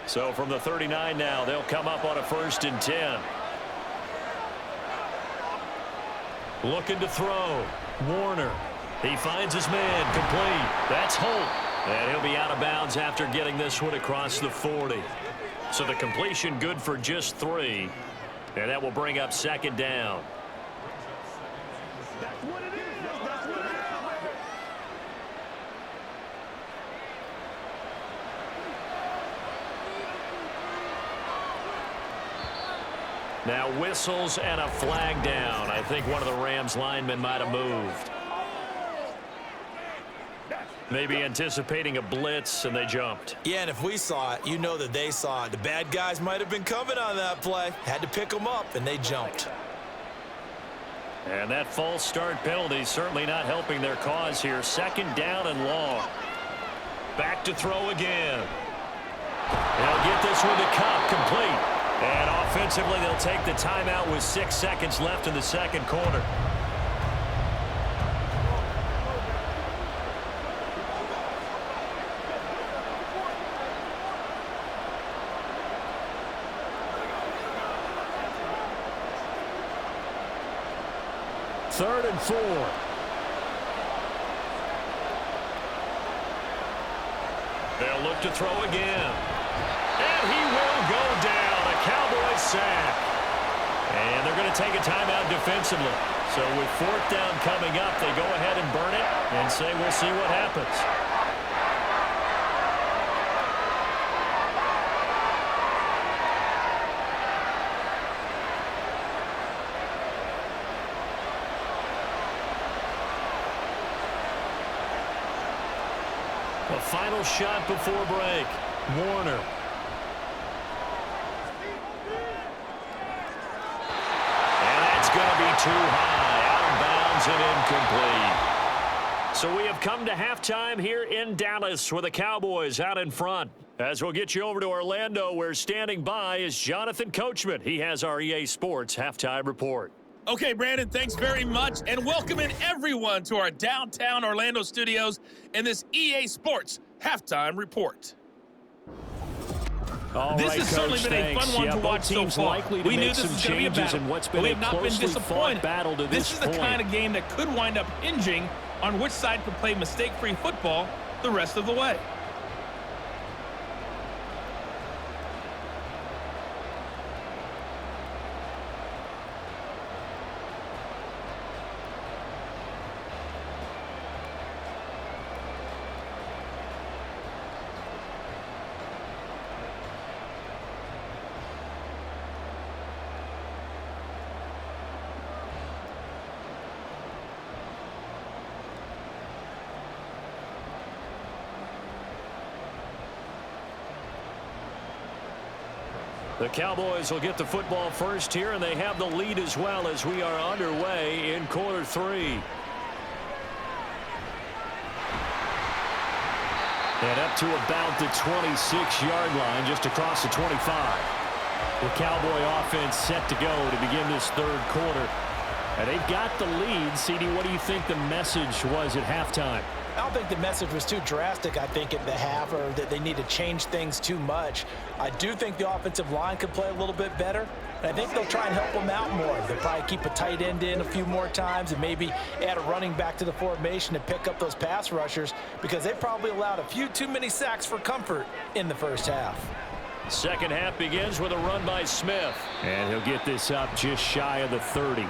So from the 39 now, they'll come up on a 1st and 10. Looking to throw. Warner. He finds his man, complete. That's Holt. And he'll be out of bounds after getting this one across the 40. So the completion good for just 3. And that will bring up second down. That's what it is. That's what it is. Now whistles and a flag down. I think one of the Rams linemen might have moved. Maybe anticipating a blitz, and they jumped. Yeah, and if we saw it, you know that they saw it. The bad guys might have been coming on that play. Had to pick them up, and they jumped. And that false start penalty certainly not helping their cause here. Second down and long. Back to throw again. They'll get this one to Kupp, complete. And offensively, they'll take the timeout with 6 seconds left in the second quarter. Third and 4. They'll look to throw again. And he will go down. A Cowboys sack. And they're going to take a timeout defensively. So with 4th down coming up, they go ahead and burn it and say we'll see what happens. A final shot before break. Warner. And that's going to be too high. Out of bounds and incomplete. So we have come to halftime here in Dallas with the Cowboys out in front. As we'll get you over to Orlando, where standing by is Jonathan Coachman. He has our EA Sports halftime report. Okay, Brandon, thanks very much, and welcoming everyone to our downtown Orlando studios in this EA Sports halftime report. All This right, has certainly Coach, been a fun one to watch so far. Likely to We knew make this some was going to be a changes battle, in what's but been we a have not been closely fought disappointed. battle to This is the kind of game that could wind up hinging on which side could play mistake-free football the rest of the way. The Cowboys will get the football first here, and they have the lead as well as we are underway in quarter 3. And up to about the 26-yard line, just across the 25. The Cowboy offense set to go to begin this third quarter. And they've got the lead. CD, what do you think the message was at halftime? I don't think the message was too drastic, I think, at the half, or that they need to change things too much. I do think the offensive line could play a little bit better, and I think they'll try and help them out more. They'll probably keep a tight end in a few more times and maybe add a running back to the formation to pick up those pass rushers, because they probably allowed a few too many sacks for comfort in the first half. Second half begins with a run by Smith. And he'll get this up just shy of the 30.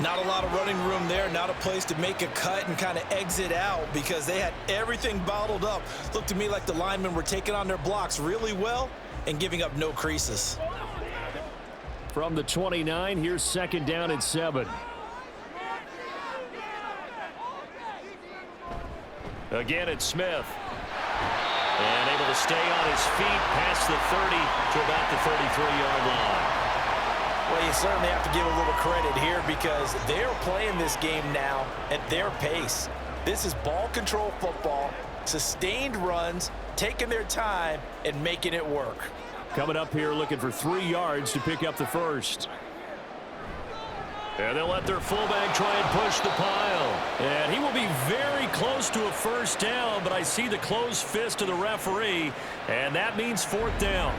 Not a lot of running room there, not a place to make a cut and kind of exit out, because they had everything bottled up. Looked to me like the linemen were taking on their blocks really well and giving up no creases. From the 29, here's second down and 7. Again, it's Smith. And able to stay on his feet past the 30 to about the 33-yard line. Well, you certainly have to give a little credit here, because they're playing this game now at their pace. This is ball control football, sustained runs, taking their time and making it work. Coming up here looking for 3 yards to pick up the first. And they'll let their fullback try and push the pile. And he will be very close to a first down, but I see the closed fist of the referee, and that means 4th down.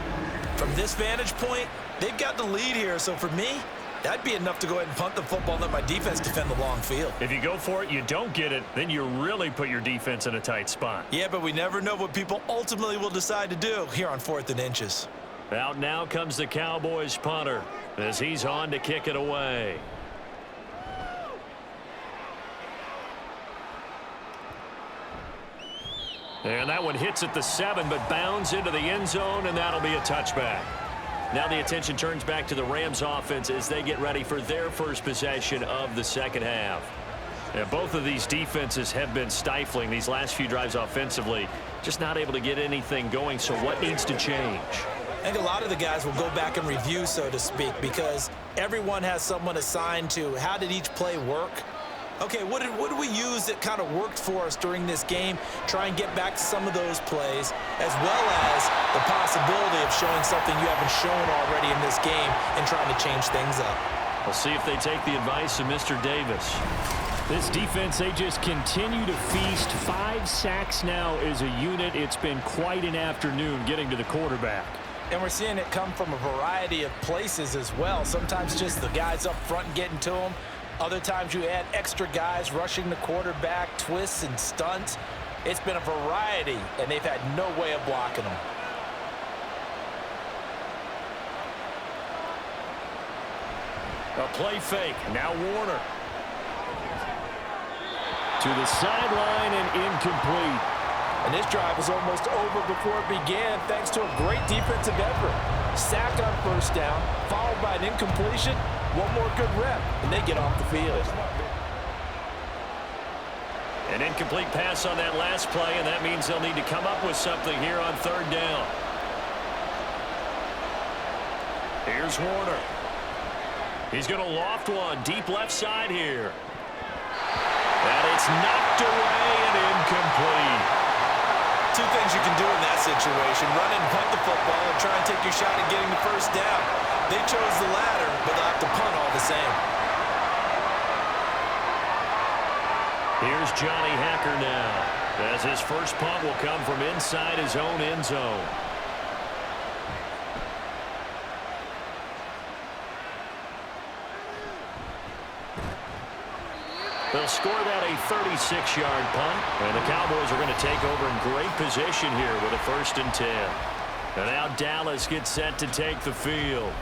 From this vantage point, they've got the lead here, so for me, that'd be enough to go ahead and punt the football and let my defense defend the long field. If you go for it, you don't get it, then you really put your defense in a tight spot. Yeah, but we never know what people ultimately will decide to do here on 4th and inches. Out now comes the Cowboys punter as he's on to kick it away. And that one hits at the 7, but bounds into the end zone, and that'll be a touchback. Now the attention turns back to the Rams offense as they get ready for their first possession of the second half. And both of these defenses have been stifling these last few drives offensively, just not able to get anything going. So what needs to change? I think a lot of the guys will go back and review, so to speak, because everyone has someone assigned to how did each play work. Okay, what did we use that kind of worked for us during this game? Try and get back to some of those plays, as well as the possibility of showing something you haven't shown already in this game and trying to change things up. We'll see if they take the advice of Mr. Davis. This defense, they just continue to feast. 5 sacks now as a unit. It's been quite an afternoon getting to the quarterback. And we're seeing it come from a variety of places as well. Sometimes just the guys up front getting to them. Other times you add extra guys rushing the quarterback, twists and stunts. It's been a variety, and they've had no way of blocking them. A play fake. Now Warner. To the sideline and incomplete. And this drive was almost over before it began, thanks to a great defensive effort. Sack on first down, followed by an incompletion. One more good rep, and they get off the field. An incomplete pass on that last play, and that means they'll need to come up with something here on 3rd down. Here's Warner. He's going to loft one deep left side here. And it's knocked away and incomplete. 2 things you can do in that situation: run and punt the football and try and take your shot at getting the first down. They chose the latter, but they'll have to punt all the same. Here's Johnny Hacker now, as his first punt will come from inside his own end zone. They'll score that a 36-yard punt, and the Cowboys are going to take over in great position here with a 1st and 10. And now Dallas gets set to take the field.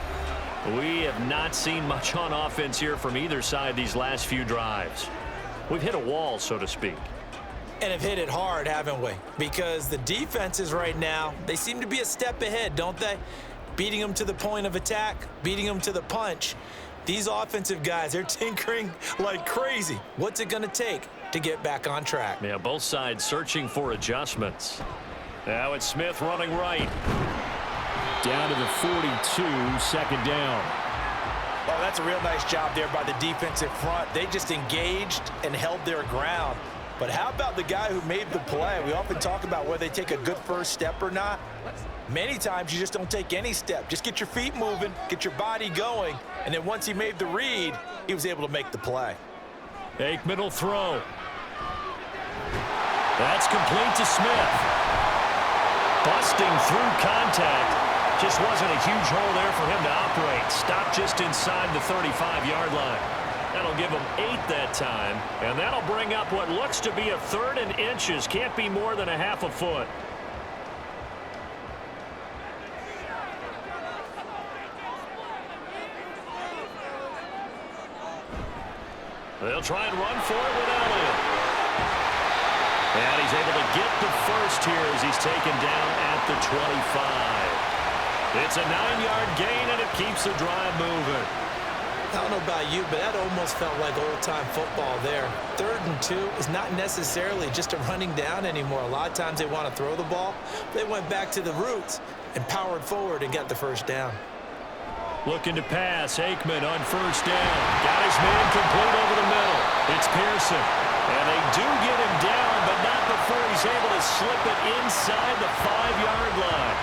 We have not seen much on offense here from either side these last few drives. We've hit a wall, so to speak. And have hit it hard, haven't we? Because the defenses right now, they seem to be a step ahead, don't they? Beating them to the point of attack, beating them to the punch. These offensive guys, they're tinkering like crazy. What's it going to take to get back on track? Yeah, both sides searching for adjustments. Now it's Smith running right. down to the 42, second down. Oh, that's a real nice job there by the defensive front. They just engaged and held their ground. But how about the guy who made the play? We often talk about whether they take a good first step or not. Many times you just don't take any step. Just get your feet moving, get your body going, and then once he made the read, he was able to make the play. Aikman will throw. That's complete to Smith. Busting through contact. Just wasn't a huge hole there for him to operate. Stopped just inside the 35-yard line. That'll give him 8 that time, and that'll bring up what looks to be a 3rd and inches. Can't be more than a half a foot. They'll try and run for it with Elliott. And he's able to get the first here as he's taken down at the 25. It's a 9-yard gain, and it keeps the drive moving. I don't know about you, but that almost felt like old-time football there. 3rd and 2 is not necessarily just a running down anymore. A lot of times they want to throw the ball. They went back to the roots and powered forward and got the first down. Looking to pass. Aikman on first down. Got his man complete over the middle. It's Pearson. And they do get him down, but not before he's able to slip it inside the 5-yard line.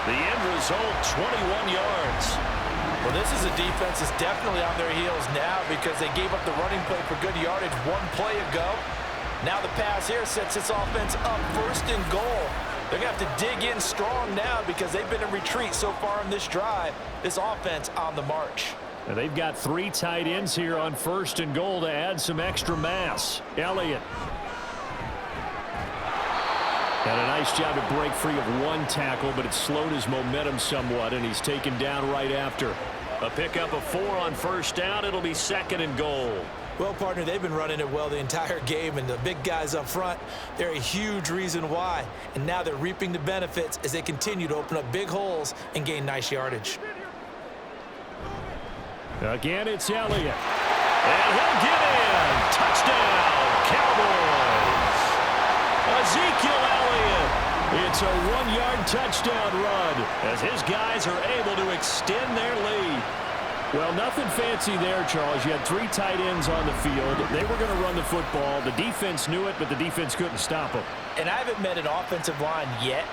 The end result, 21 yards. Well, this is a defense that's definitely on their heels now because they gave up the running play for good yardage one play ago. Now the pass here sets this offense up 1st and goal. They're going to have to dig in strong now because they've been in retreat so far in this drive. This offense on the march. And they've got 3 tight ends here on 1st and goal to add some extra mass. Elliott. And a nice job to break free of 1 tackle, but it slowed his momentum somewhat, and he's taken down right after. A pickup of 4 on first down. It'll be 2nd and goal. Well, partner, they've been running it well the entire game, and the big guys up front, they're a huge reason why. And now they're reaping the benefits as they continue to open up big holes and gain nice yardage. Again, it's Elliott. And he'll get in. Touchdown, Cowboys. Ezekiel Elliott. It's a 1-yard touchdown run as his guys are able to extend their lead. Well, nothing fancy there, Charles. You had 3 tight ends on the field. They were going to run the football. The defense knew it, but the defense couldn't stop them. And I haven't met an offensive line yet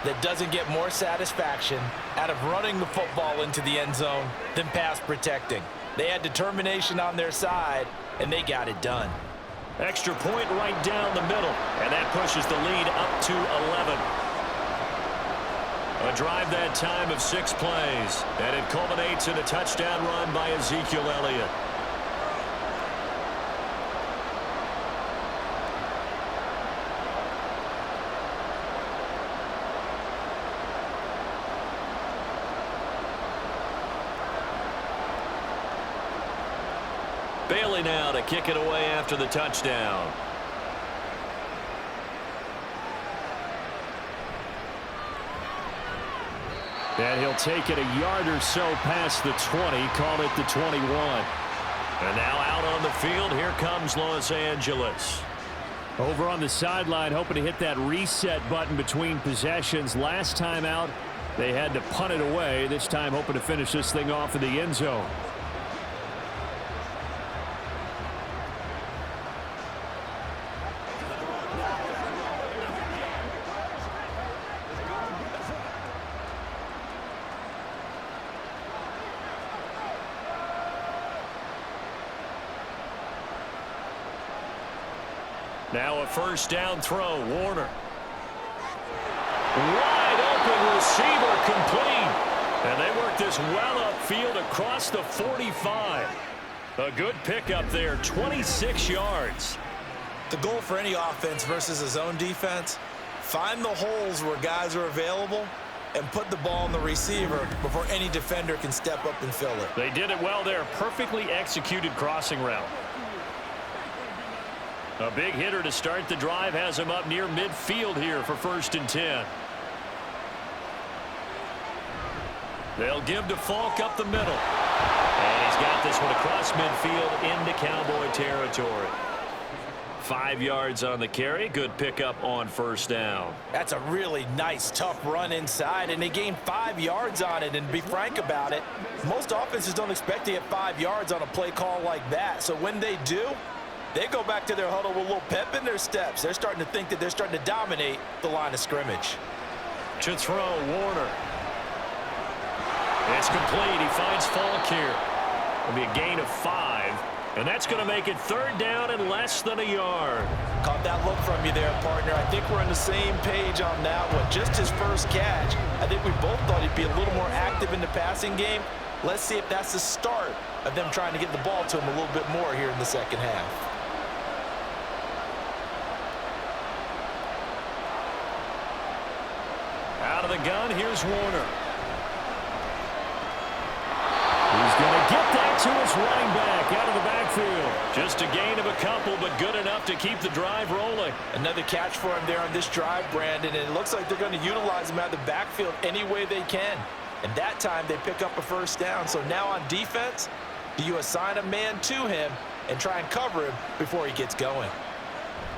that doesn't get more satisfaction out of running the football into the end zone than pass protecting. They had determination on their side, and they got it done. Extra point right down the middle, and that pushes the lead up to 11. A drive that time of 6 plays, and it culminates in a touchdown run by Ezekiel Elliott. Bailey now to kick it away after the touchdown. And he'll take it a yard or so past the 20, call it the 21. And now out on the field, here comes Los Angeles. Over on the sideline, hoping to hit that reset button between possessions. Last time out, they had to punt it away. This time hoping to finish this thing off in the end zone. Now a first down throw. Warner. Wide open receiver complete. And they work this well upfield across the 45. A good pickup there, 26 yards. The goal for any offense versus a zone defense, find the holes where guys are available and put the ball on the receiver before any defender can step up and fill it. They did it well there. Perfectly executed crossing route. A big hitter to start the drive has him up near midfield here for 1st and 10. They'll give to Falk up the middle. And he's got this one across midfield into Cowboy territory. 5 yards on the carry. Good pickup on first down. That's a really nice, tough run inside, and they gained 5 yards on it. And to be frank about it, most offenses don't expect to get 5 yards on a play call like that. So when they do, they go back to their huddle with a little pep in their steps. They're starting to think that they're starting to dominate the line of scrimmage. To throw, Warner. It's complete. He finds Falk here. It'll be a gain of 5, and that's going to make it 3rd down and less than a yard. Caught that look from you there, partner. I think we're on the same page on that one. Just his first catch. I think we both thought he'd be a little more active in the passing game. Let's see if that's the start of them trying to get the ball to him a little bit more here in the second half. Out of the gun, here's Warner. He's going to get that to his running back out of the backfield. Just a gain of a couple, but good enough to keep the drive rolling. Another catch for him there on this drive, Brandon, and it looks like they're going to utilize him out of the backfield any way they can. And that time they pick up a first down. So now on defense, do you assign a man to him and try and cover him before he gets going?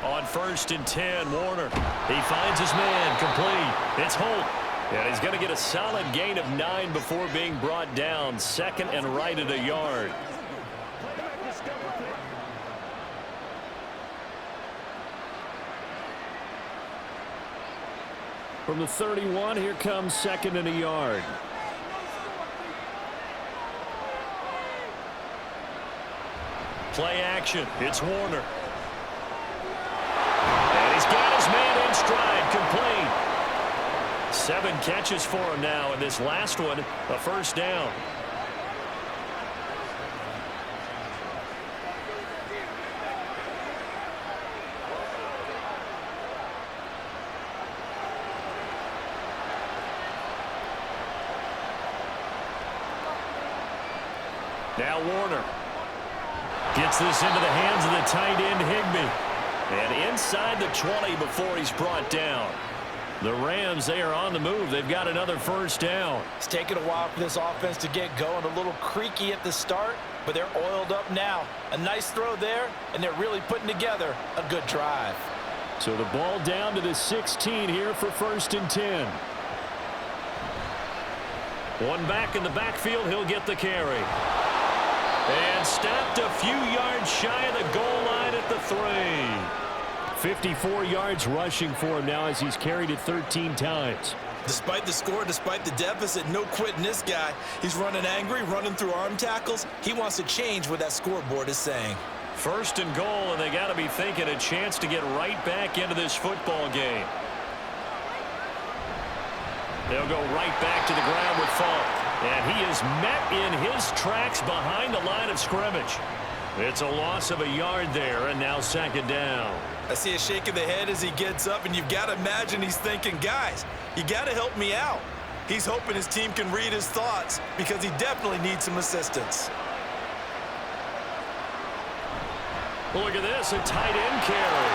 On 1st and 10, Warner. He finds his man, complete. It's Holt. And he's going to get a solid gain of 9 before being brought down. 2nd and right at a yard. From the 31, here comes 2nd and a yard. Play action. It's Warner. And he's got his man in stride, complete. 7 catches for him now, and this last one, a first down. Now Warner gets this into the hands of the tight end, Higbee. And inside the 20 before he's brought down. The Rams, they are on the move. They've got another first down. It's taken a while for this offense to get going. A little creaky at the start, but they're oiled up now. A nice throw there, and they're really putting together a good drive. So the ball down to the 16 here for 1st and 10. One back in the backfield. He'll get the carry. And stopped a few yards shy of the goal line at the 3. 54 yards rushing for him now as he's carried it 13 times. Despite the score, despite the deficit, no quitting this guy. He's running angry, running through arm tackles. He wants to change what that scoreboard is saying. 1st and goal, and they got to be thinking a chance to get right back into this football game. They'll go right back to the ground with Falk. And he is met in his tracks behind the line of scrimmage. It's a loss of a yard there, and now 2nd down. I see a shake of the head as he gets up, and you've got to imagine he's thinking, guys, you got to help me out. He's hoping his team can read his thoughts because he definitely needs some assistance. Look at this, a tight end carry.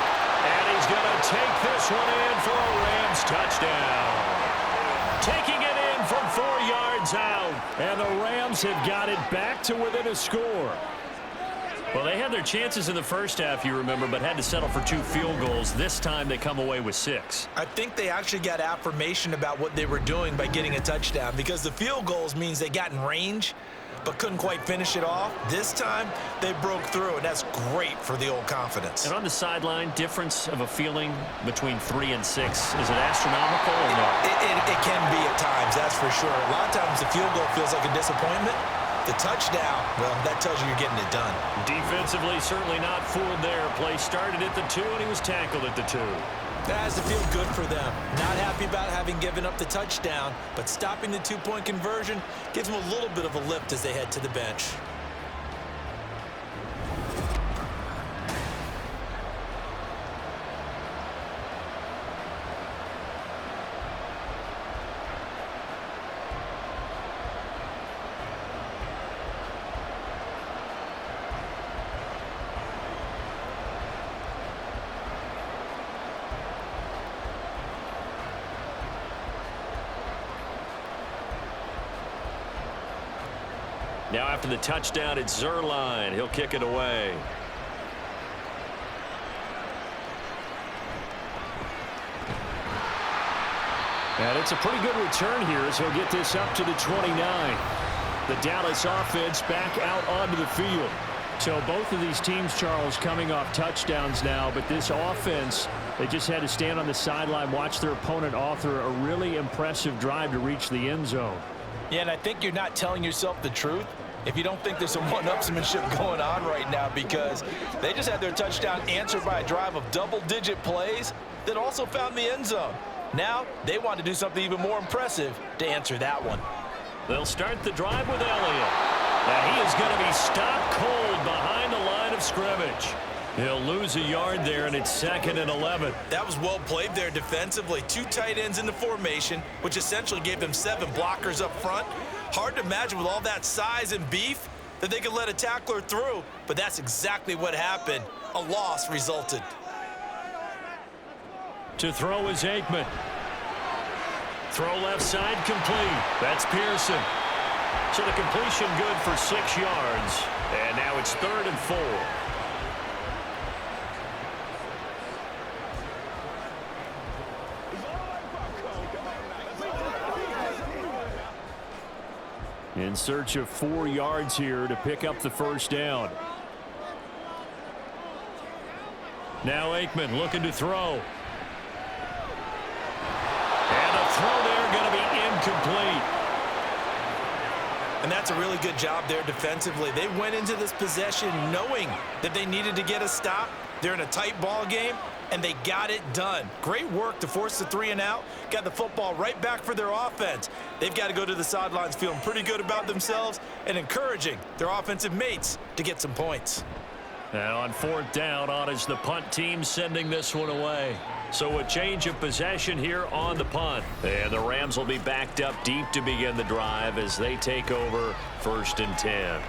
And he's going to take this one in for a Rams touchdown. Taking it in from 4 yards out. And the Rams have got it back to within a score. Well, they had their chances in the first half, you remember, but had to settle for 2 field goals. This time they come away with 6. I think they actually got affirmation about what they were doing by getting a touchdown because the field goals means they got in range but couldn't quite finish it off. This time they broke through, and that's great for the old confidence. And on the sideline, difference of a feeling between 3 and 6, is it astronomical or no? It can be at times, that's for sure. A lot of times the field goal feels like a disappointment. The touchdown, well, that tells you you're getting it done. Defensively, certainly not fooled there. Play started at the 2, and he was tackled at the 2. That has to feel good for them. Not happy about having given up the touchdown, but stopping the 2-point conversion gives them a little bit of a lift as they head to the bench. Now after the touchdown, it's Zerline. He'll kick it away. And it's a pretty good return here as he'll get this up to the 29. The Dallas offense back out onto the field. So both of these teams, Charles, coming off touchdowns now, but this offense, they just had to stand on the sideline, watch their opponent author a really impressive drive to reach the end zone. Yeah, and I think you're not telling yourself the truth if you don't think there's some one-upsmanship going on right now, because they just had their touchdown answered by a drive of double-digit plays that also found the end zone. Now they want to do something even more impressive to answer that one. They'll start the drive with Elliott. And he is going to be stopped cold behind the line of scrimmage. He'll lose a yard there, and it's 2nd and 11. That was well played there defensively. 2 tight ends in the formation, which essentially gave them 7 blockers up front. Hard to imagine with all that size and beef that they could let a tackler through, but that's exactly what happened. A loss resulted. To throw is Aikman. Throw left side complete. That's Pearson. So the completion good for 6 yards. And now it's 3rd and 4. In search of 4 yards here to pick up the first down. Now Aikman looking to throw. And a throw there going to be incomplete. And that's a really good job there defensively. They went into this possession knowing that they needed to get a stop. They're in a tight ball game, and they got it done. Great work to force the 3 and out. Got the football right back for their offense. They've got to go to the sidelines feeling pretty good about themselves and encouraging their offensive mates to get some points. And on 4th down, on is the punt team sending this one away. So a change of possession here on the punt. And the Rams will be backed up deep to begin the drive as they take over 1st and 10.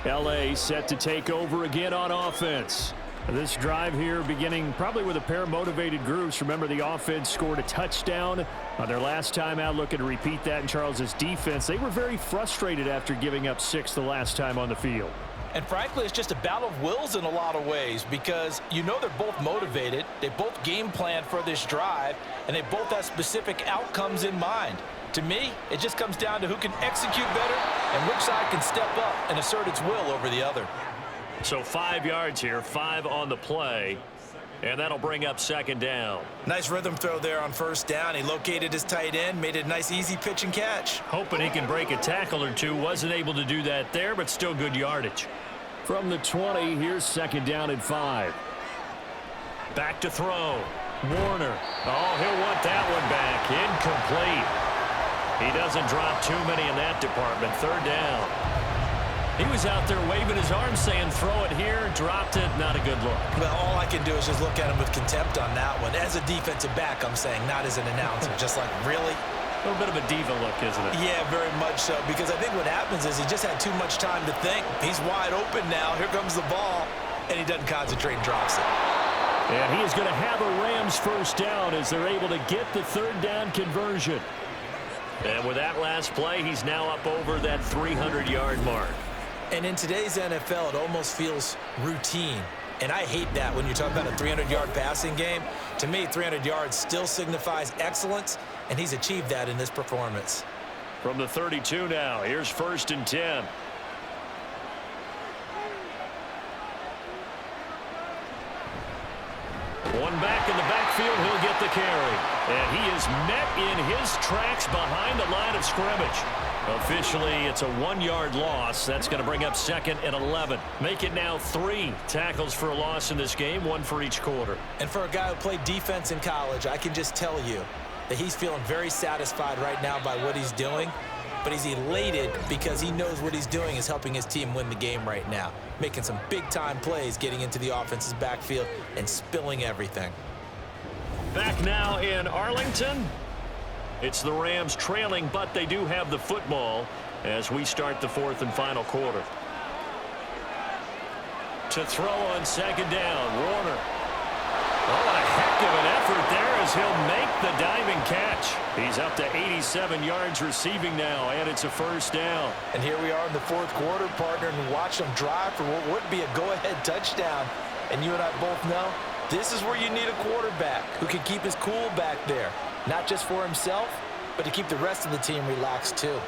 L.A. set to take over again on offense. This drive here beginning probably with a pair of motivated groups. Remember, the offense scored a touchdown on their last time out, looking to repeat that in Charles's defense. They were very frustrated after giving up 6 the last time on the field. And frankly, it's just a battle of wills in a lot of ways, because you know they're both motivated. They both game plan for this drive, and they both have specific outcomes in mind. To me, it just comes down to who can execute better and which side can step up and assert its will over the other. So 5 yards here, 5 on the play, and that'll bring up 2nd down. Nice rhythm throw there on 1st down. He located his tight end, made it a nice easy pitch and catch. Hoping he can break a tackle or two. Wasn't able to do that there, but still good yardage. From the 20, here's 2nd down and 5. Back to throw. Warner. Oh, he'll want that one back. Incomplete. He doesn't drop too many in that department. 3rd down. He was out there waving his arms saying throw it here, dropped it, not a good look. Well, all I can do is just look at him with contempt on that one. As a defensive back, I'm saying, not as an announcer. Just like, really? A little bit of a diva look, isn't it? Yeah, very much so, because I think what happens is he just had too much time to think. He's wide open now. Here comes the ball, and he doesn't concentrate and drops it. And he is going to have a Rams 1st down as they're able to get the 3rd down conversion. And with that last play, he's now up over that 300-yard mark. And in today's NFL, it almost feels routine. And I hate that when you talk about a 300-yard passing game. To me, 300 yards still signifies excellence, and he's achieved that in this performance. From the 32 now, here's 1st and 10. One back in the backfield, he'll get the carry. And he is met in his tracks behind the line of scrimmage. Officially, it's a 1-yard loss. That's going to bring up 2nd and 11. Make it now 3 tackles for a loss in this game, 1 for each quarter. And for a guy who played defense in college, I can just tell you that he's feeling very satisfied right now by what he's doing. But he's elated because he knows what he's doing is helping his team win the game right now. Making some big-time plays, getting into the offense's backfield and spilling everything. Back now in Arlington. It's the Rams trailing, but they do have the football as we start the 4th and final quarter. To throw on 2nd down, Warner. Oh, what a heck of an effort there as he'll make the diving catch. He's up to 87 yards receiving now, and it's a 1st down. And here we are in the 4th quarter, partner, and watch them drive for what would be a go-ahead touchdown. And you and I both know this is where you need a quarterback who can keep his cool back there. not just for himself, but to keep the rest of the team relaxed too.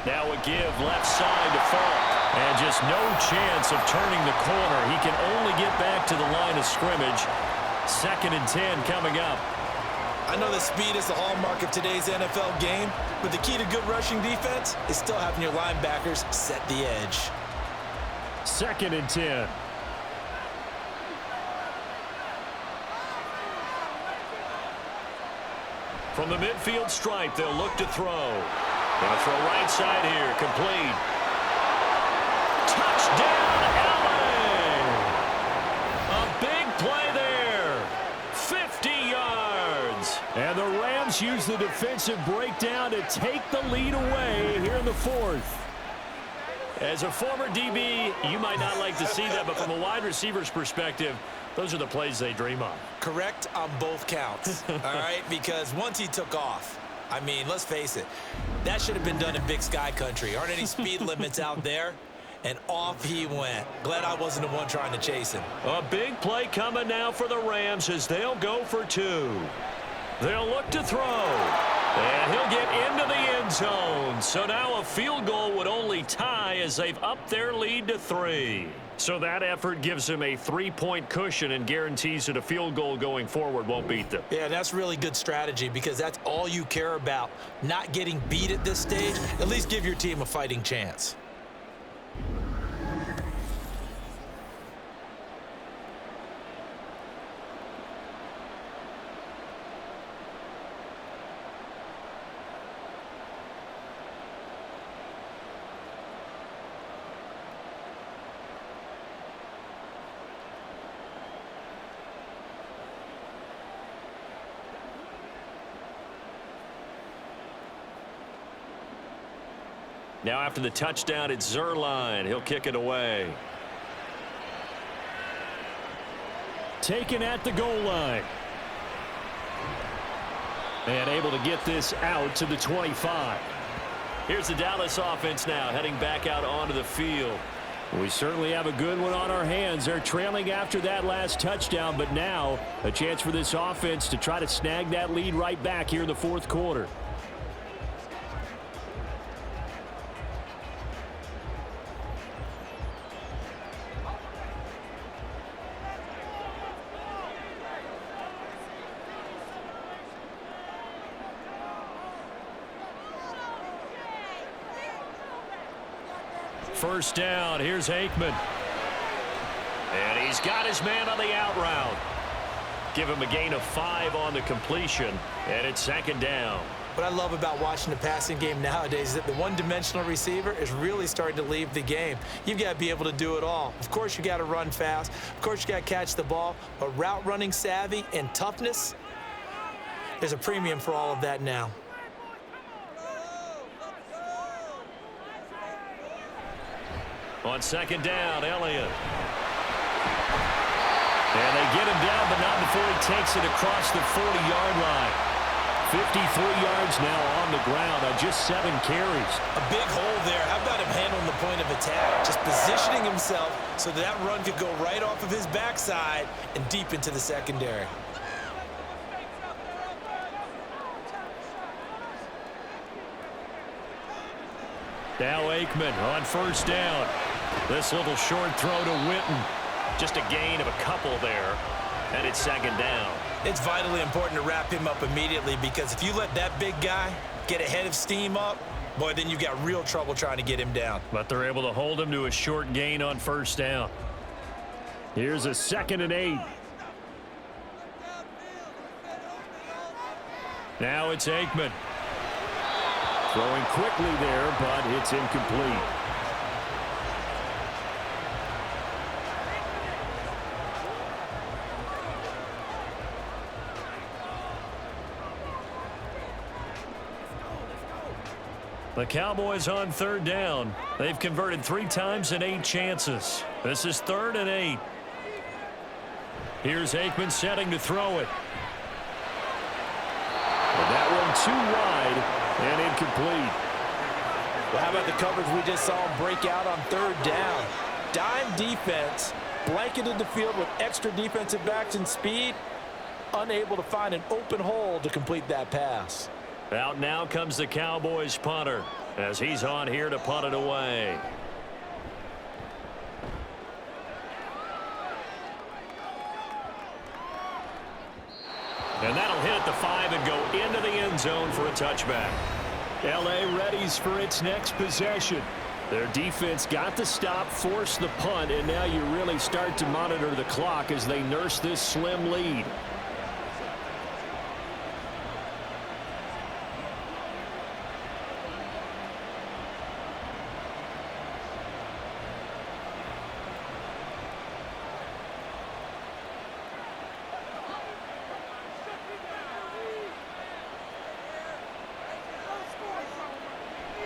Now a give left side to Falk. And just no chance of turning the corner. He can only get back to the line of scrimmage. 2nd and 10 coming up. I know that speed is the hallmark of today's NFL game, but the key to good rushing defense is still having your linebackers set the edge. 2nd and 10. From the midfield stripe, they'll look to throw. Going to throw right side here, complete. Touchdown, LA! A big play there. 50 yards. And the Rams use the defensive breakdown to take the lead away here in the 4th. As a former DB, you might not like to see that, but from a wide receiver's perspective, those are the plays they dream of. Correct on both counts, all right? Because once he took off, I mean, let's face it, that should have been done in Big Sky country. Aren't any speed limits out there? And off he went. Glad I wasn't the one trying to chase him. A big play coming now for the Rams as they'll go for 2. They'll look to throw. And he'll get into the end zone. So now a field goal would only tie as they've upped their lead to 3. So that effort gives them a 3-point cushion and guarantees that a field goal going forward won't beat them. Yeah, that's really good strategy because that's all you care about. Not getting beat at this stage. At least give your team a fighting chance. Now after the touchdown, it's Zerline. He'll kick it away. Taken at the goal line. And able to get this out to the 25. Here's the Dallas offense now heading back out onto the field. We certainly have a good one on our hands. They're trailing after that last touchdown, but now a chance for this offense to try to snag that lead right back here in the 4th quarter. First down, here's Aikman. And he's got his man on the out route. Give him a gain of 5 on the completion, and it's 2nd down. What I love about watching the passing game nowadays is that the one-dimensional receiver is really starting to leave the game. You've got to be able to do it all. Of course, you got to run fast. Of course, you got to catch the ball. But route running savvy and toughness, there's a premium for all of that now. On 2nd down, Elliott. And they get him down, but not before he takes it across the 40-yard line. 53 yards now on the ground on just 7 carries. A big hole there. How about him handling the point of attack? Just positioning himself so that run could go right off of his backside and deep into the secondary. Now Aikman on 1st down. This little short throw to Witten. Just a gain of a couple there. And it's 2nd down. It's vitally important to wrap him up immediately because if you let that big guy get ahead of steam up, boy, then you've got real trouble trying to get him down. But they're able to hold him to a short gain on 1st down. Here's a 2nd and 8. Now it's Aikman. Throwing quickly there, but it's incomplete. The Cowboys on 3rd down. They've converted 3 times in 8 chances. This is 3rd and 8. Here's Aikman setting to throw it. And that one too wide. And incomplete. Well, how about the coverage we just saw him break out on 3rd down? Dime defense, blanketed the field with extra defensive backs and speed. unable to find an open hole to complete that pass. Out now comes the Cowboys punter as he's on here to punt it away. And that'll hit at the 5 and go into the end zone for a touchback. LA readies for its next possession. Their defense got the stop, forced the punt, and now you really start to monitor the clock as they nurse this slim lead.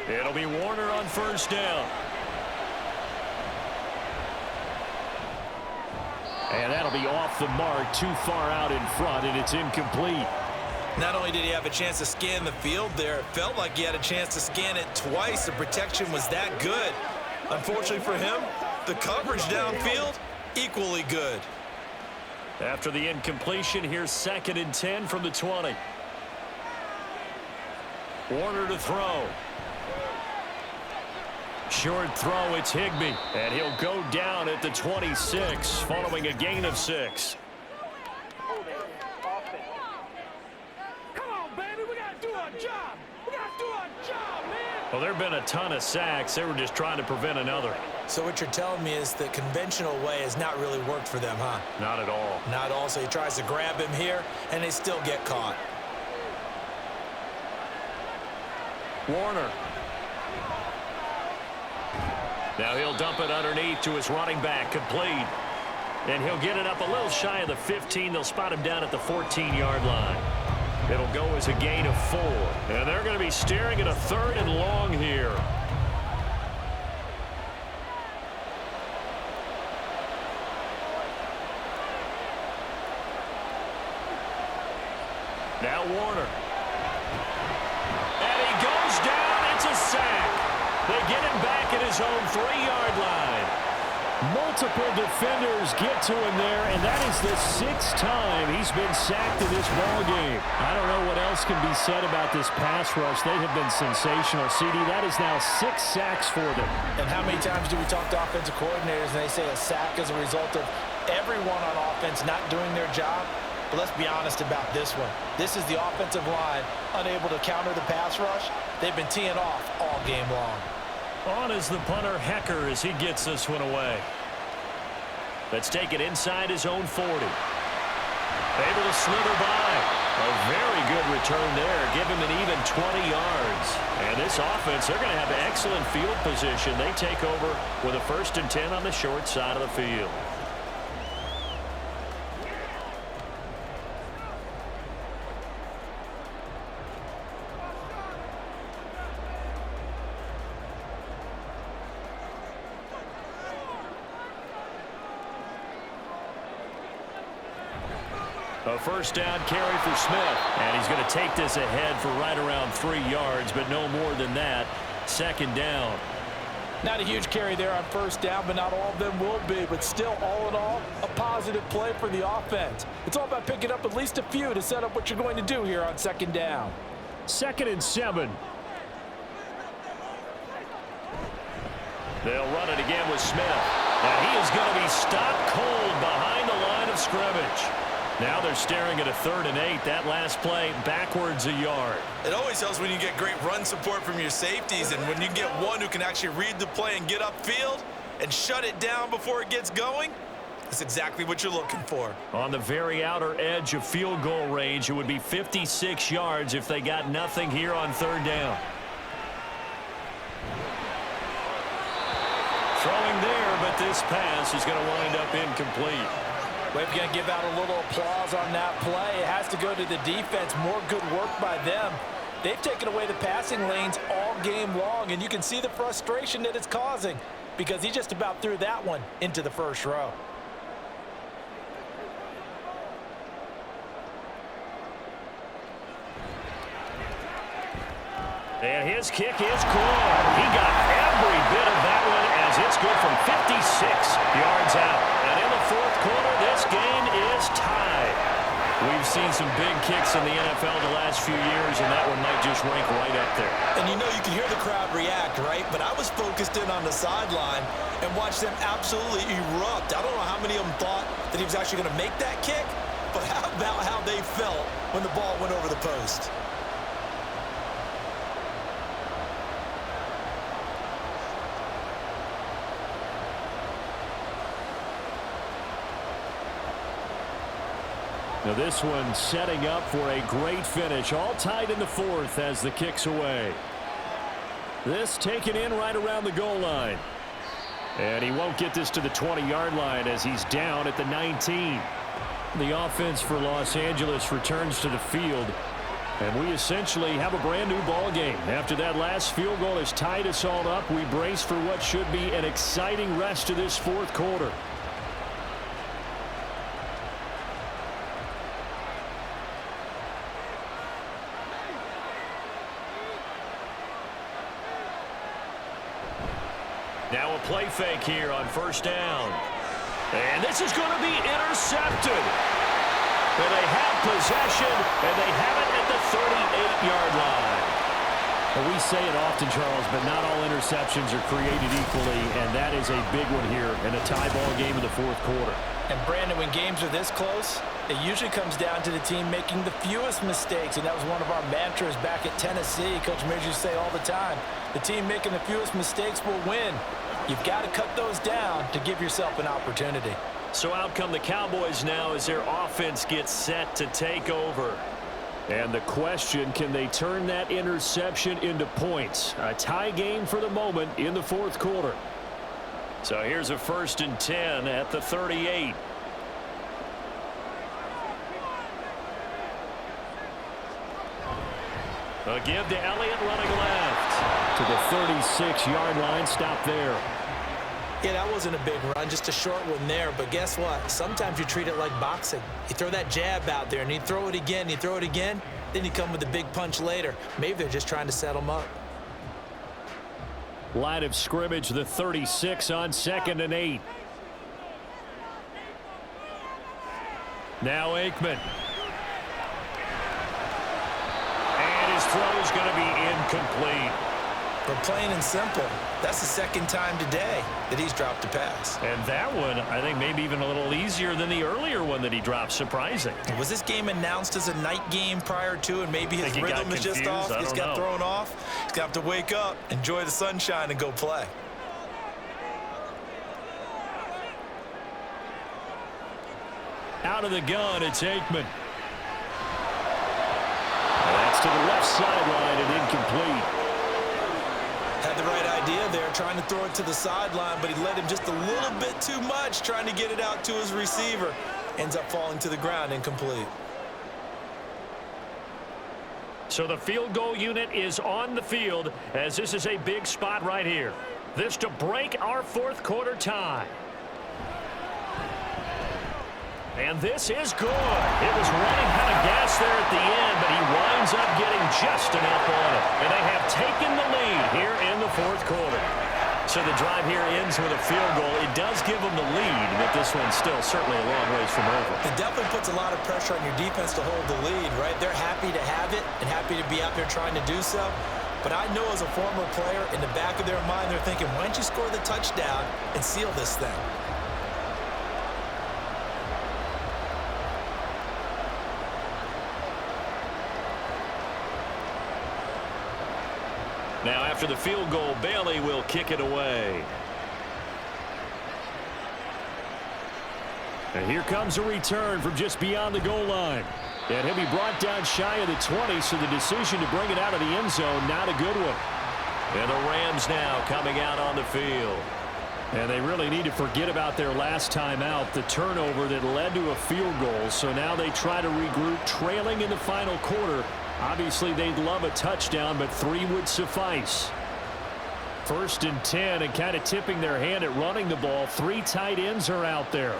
It'll be Warner on first down. And that'll be off the mark, too far out in front, and it's incomplete. Not only did he have a chance to scan the field there, it felt like he had a chance to scan it twice. The protection was that good. Unfortunately for him, the coverage downfield, equally good. After the incompletion, here's 2nd and 10 from the 20. Warner to throw. Short throw, it's Higbee, and he'll go down at the 26 following a gain of 6. Come on, baby, we got to do our job. We got to do our job, man. Well, there have been a ton of sacks. They were just trying to prevent another. So what you're telling me is the conventional way has not really worked for them, huh? Not at all. Not all. So he tries to grab him here, and they still get caught. Warner. Now he'll dump it underneath to his running back, complete. And he'll get it up a little shy of the 15. They'll spot him down at the 14-yard line. It'll go as a gain of 4. And they're going to be staring at a 3rd and long here. Now Warner. And he goes down. It's a sack. They get him back at his own 3-yard line. Multiple defenders get to him there, and that is the 6th time he's been sacked in this ballgame. I don't know what else can be said about this pass rush. They have been sensational. CD, that is now 6 sacks for them. And how many times do we talk to offensive coordinators and they say a sack is a result of everyone on offense not doing their job? But let's be honest about this one. This is the offensive line unable to counter the pass rush. They've been teeing off all game long. On is the punter, Hecker, as he gets this one away. Let's take it inside his own 40. Able to slither by. A very good return there. Give him an even 20 yards. And this offense, they're going to have excellent field position. They take over with a 1st and 10 on the short side of the field. A 1st down carry for Smith. And he's going to take this ahead for right around 3 yards, but no more than that. 2nd down. Not a huge carry there on 1st down, but not all of them will be. But still, all in all, a positive play for the offense. It's all about picking up at least a few to set up what you're going to do here on 2nd down. 2nd and 7. They'll run it again with Smith. And he is going to be stopped cold behind the line of scrimmage. Now they're staring at a 3rd and 8. That last play backwards a yard. It always helps when you get great run support from your safeties, and when you get one who can actually read the play and get upfield and shut it down before it gets going, that's exactly what you're looking for. On the very outer edge of field goal range, it would be 56 yards if they got nothing here on 3rd down. Throwing there, but this pass is going to wind up incomplete. We're going to give out a little applause on that play. It has to go to the defense. More good work by them. They've taken away the passing lanes all game long, and you can see the frustration that it's causing because he just about threw that one into the 1st row. And his kick is good. He got every bit of that one as it's good from 56 yards out. And in the 4th quarter, this game is tied. We've seen some big kicks in the NFL the last few years, and that one might just rank right up there. And you know, you can hear the crowd react, right? But I was focused in on the sideline and watched them absolutely erupt. I don't know how many of them thought that he was actually going to make that kick, but how about how they felt when the ball went over the post? Now this one setting up for a great finish. All tied in the fourth as the kick's away. This taken in right around the goal line. And he won't get this to the 20-yard line as he's down at the 19. The offense for Los Angeles returns to the field. And we essentially have a brand new ball game. After that last field goal has tied us all up, we brace for what should be an exciting rest of this fourth quarter. Now a play fake here on first down. And this is going to be intercepted. And they have possession, and they have it at the 38-yard line. Well, we say it often, Charles, but not all interceptions are created equally, and that is a big one here in a tie ball game in the fourth quarter. And Brandon, when games are this close, it usually comes down to the team making the fewest mistakes, and that was one of our mantras back at Tennessee. Coach Major used to say all the time, the team making the fewest mistakes will win. You've got to cut those down to give yourself an opportunity. So out come the Cowboys now as their offense gets set to take over. And the question, can they turn that interception into points? A tie game for the moment in the fourth quarter. So here's a 1st and 10 at the 38. A give to Elliott running left. To the 36-yard line, stop there. Yeah, that wasn't a big run, just a short one there. But guess what? Sometimes you treat it like boxing. You throw that jab out there, and you throw it again, you throw it again, then you come with a big punch later. Maybe they're just trying to set them up. Line of scrimmage, the 36 on 2nd and 8. Now Aikman. And his throw is going to be incomplete. But plain and simple, that's the second time today that he's dropped a pass. And that one, I think, maybe even a little easier than the earlier one that he dropped. Surprising. Was this game announced as a night game prior to, and maybe his rhythm is just off? He's got thrown off. He's going to have to wake up, enjoy the sunshine, and go play. Out of the gun, it's Aikman. And that's to the left sideline and incomplete. Had the right idea there, trying to throw it to the sideline, but he let him just a little bit too much, trying to get it out to his receiver. Ends up falling to the ground, incomplete. So the field goal unit is on the field as this is a big spot right here. This to break our fourth quarter tie. And this is good. It was running out of gas there at the end, but he winds up getting just enough on it. And they have taken the lead here in the fourth quarter. So the drive here ends with a field goal. It does give them the lead, but this one's still certainly a long ways from over. It definitely puts a lot of pressure on your defense to hold the lead, right? They're happy to have it and happy to be out there trying to do so. But I know as a former player, in the back of their mind, they're thinking, why don't you score the touchdown and seal this thing? Now after the field goal, Bailey will kick it away. And here comes a return from just beyond the goal line. And he'll be brought down shy of the 20, so the decision to bring it out of the end zone, not a good one. And the Rams now coming out on the field. And they really need to forget about their last time out, the turnover that led to a field goal. So now they try to regroup, trailing in the final quarter. Obviously, they'd love a touchdown, but 3 would suffice. 1st and 10, and kind of tipping their hand at running the ball. 3 tight ends are out there.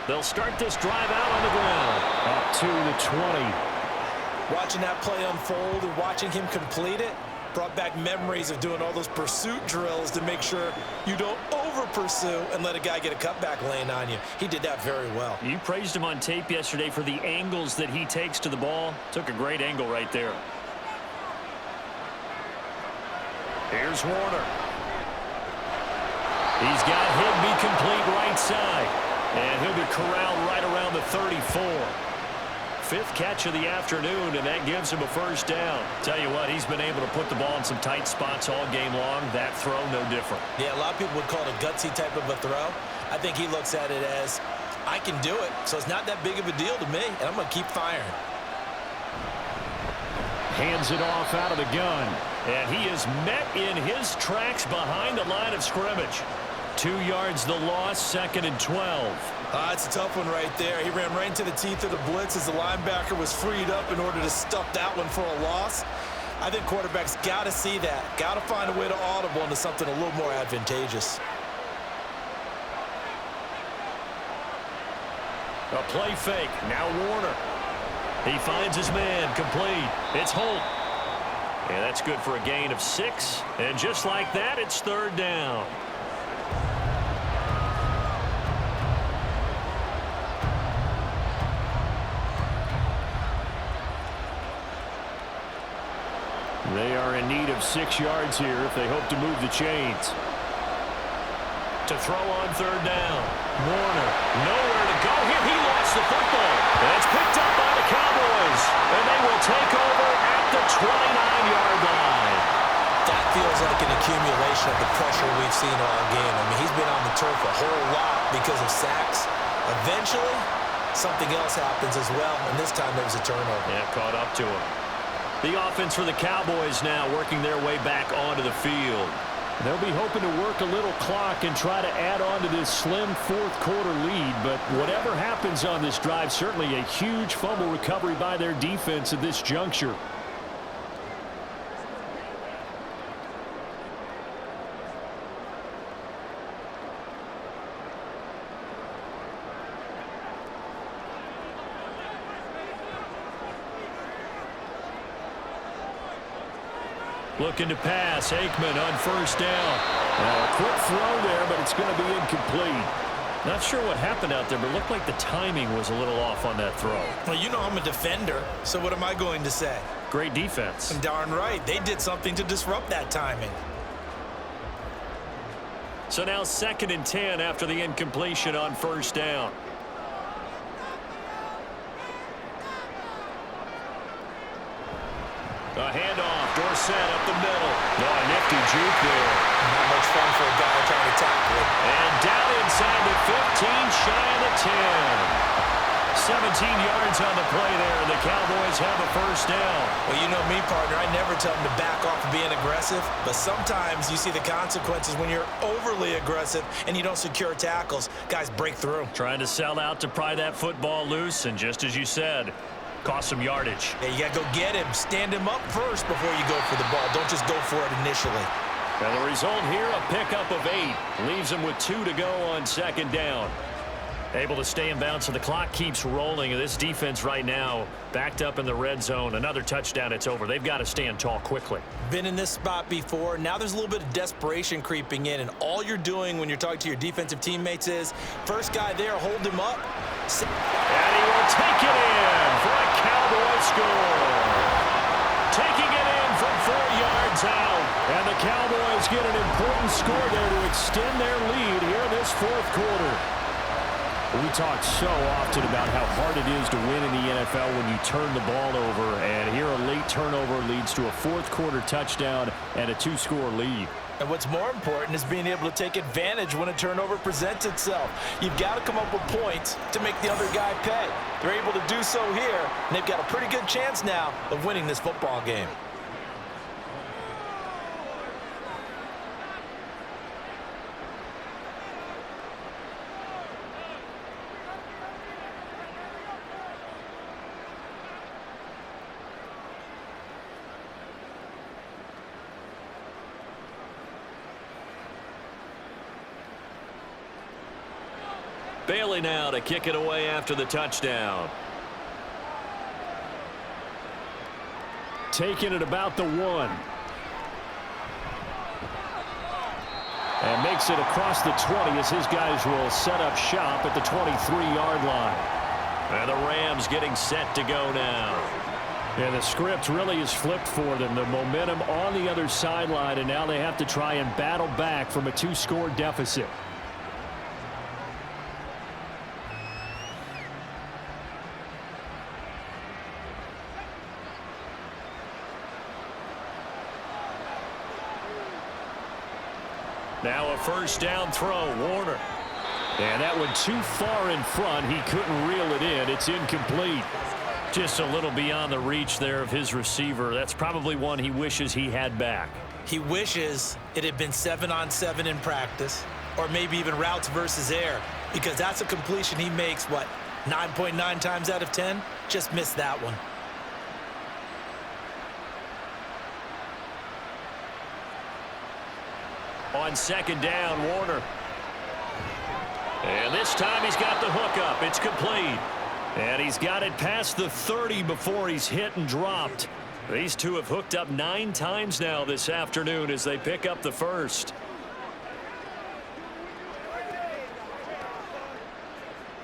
They'll start this drive out on the ground. Up to the 20. Watching that play unfold and watching him complete it, Brought back memories of doing all those pursuit drills to make sure you don't over-pursue and let a guy get a cutback lane on you. He did that very well. You praised him on tape yesterday for the angles that he takes to the ball. Took a great angle right there. Here's Warner. He's got Higbee complete right side. And he'll be corralled right around the 34. Fifth catch of the afternoon, and that gives him a first down. Tell you what, he's been able to put the ball in some tight spots all game long. That throw, no different. Yeah, a lot of people would call it a gutsy type of a throw. I think he looks at it as, I can do it, so it's not that big of a deal to me, and I'm going to keep firing. Hands it off out of the gun, and he is met in his tracks behind the line of scrimmage. 2 yards the loss, 2nd and 12. It's a tough one right there. He ran right into the teeth of the blitz as the linebacker was freed up in order to stuff that one for a loss. I think quarterbacks got to see that. Got to find a way to audible into something a little more advantageous. A play fake. Now Warner. He finds his man complete. It's Holt. And that's good for a gain of 6. And just like that, it's 3rd down. They are in need of 6 yards here if they hope to move the chains. To throw on 3rd down. Warner, nowhere to go here. He lost the football. And it's picked up by the Cowboys. And they will take over at the 29-yard line. That feels like an accumulation of the pressure we've seen all game. I mean, he's been on the turf a whole lot because of sacks. Eventually, something else happens as well. And this time there was a turnover. Yeah, caught up to him. The offense for the Cowboys now working their way back onto the field. They'll be hoping to work a little clock and try to add on to this slim 4th quarter lead. But whatever happens on this drive, certainly a huge fumble recovery by their defense at this juncture. Looking to pass. Aikman on 1st down. A quick throw there, but it's going to be incomplete. Not sure what happened out there, but it looked like the timing was a little off on that throw. Well, you know I'm a defender, so what am I going to say? Great defense. Darn right. They did something to disrupt that timing. So now 2nd and 10 after the incompletion on 1st down. A handoff, Dorsett up the middle. Oh, a nifty juke there. Not much fun for a guy trying to tackle it. And down inside the 15, shy of the 10. 17 yards on the play there, and the Cowboys have a 1st down. Well, you know me, partner. I never tell them to back off of being aggressive, but sometimes you see the consequences when you're overly aggressive and you don't secure tackles. Guys break through. Trying to sell out to pry that football loose, and just as you said, cost some yardage. Yeah, you got to go get him. Stand him up first before you go for the ball. Don't just go for it initially. And the result here, a pickup of 8. Leaves them with 2 to go on 2nd down. Able to stay in bounds, so the clock keeps rolling. And this defense right now backed up in the red zone. Another touchdown, it's over. They've got to stand tall quickly. Been in this spot before. Now there's a little bit of desperation creeping in. And all you're doing when you're talking to your defensive teammates is, first guy there, hold him up. And he will take it in for a Cowboy score. Taking it in from 4 yards out. And the Cowboys get an important score there to extend their lead here in this 4th quarter. We talk so often about how hard it is to win in the NFL when you turn the ball over. And here a late turnover leads to a 4th quarter touchdown and a 2-score lead. And what's more important is being able to take advantage when a turnover presents itself. You've got to come up with points to make the other guy pay. They're able to do so here, and they've got a pretty good chance now of winning this football game. Bailey now to kick it away after the touchdown. Taking it about the 1. And makes it across the 20 as his guys will set up shop at the 23-yard line. And the Rams getting set to go now. And the script really is flipped for them. The momentum on the other sideline, and now they have to try and battle back from a 2-score deficit. Now a first down throw, Warner. And that one too far in front. He couldn't reel it in. It's incomplete. Just a little beyond the reach there of his receiver. That's probably one he wishes he had back. He wishes it had been 7-on-7 in practice, or maybe even routes versus air, because that's a completion he makes, 9.9 times out of 10? Just missed that one. On second down, Warner. And this time he's got the hook up. It's complete. And he's got it past the 30 before he's hit and dropped. These two have hooked up 9 times now this afternoon as they pick up the first.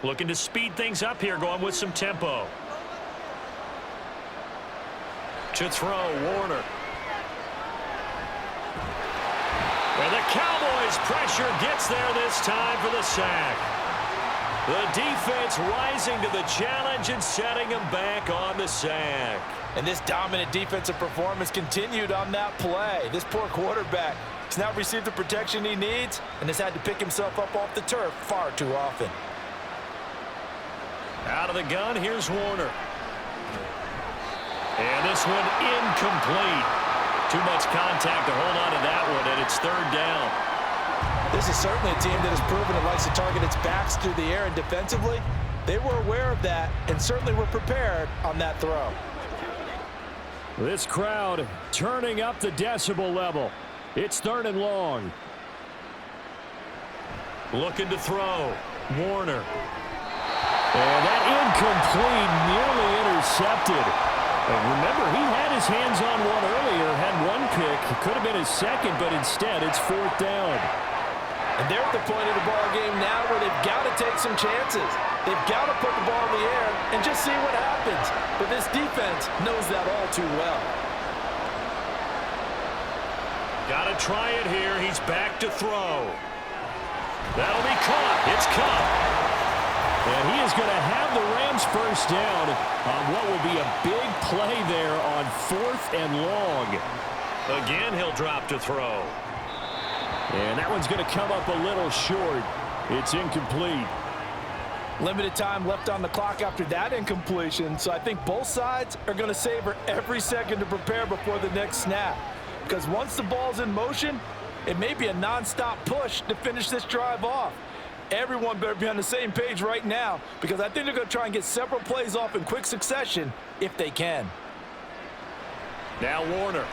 Looking to speed things up here, going with some tempo. To throw, Warner. And the Cowboys pressure gets there this time for the sack. The defense rising to the challenge and setting him back on the sack. And this dominant defensive performance continued on that play. This poor quarterback has now received the protection he needs and has had to pick himself up off the turf far too often. Out of the gun, here's Warner. And this one incomplete. Too much contact to hold on to that one, and it's third down. This is certainly a team that has proven it likes to target its backs through the air, and defensively, they were aware of that and certainly were prepared on that throw. This crowd turning up the decibel level. It's third and long. Looking to throw. Warner. And that incomplete, nearly intercepted. And remember, he had his hands on one earlier, had one pick. It could have been his second, but instead it's fourth down. And they're at the point of the ball game now where they've got to take some chances. They've got to put the ball in the air and just see what happens. But this defense knows that all too well. Got to try it here. He's back to throw. That'll be caught. It's caught. And he is going to have the Rams first down on what will be a big play there on 4th and long. Again, he'll drop to throw. And that one's going to come up a little short. It's incomplete. Limited time left on the clock after that incompletion, so I think both sides are going to savor every second to prepare before the next snap. Because once the ball's in motion, it may be a nonstop push to finish this drive off. Everyone better be on the same page right now, because I think they're going to try and get several plays off in quick succession if they can. Now Warner.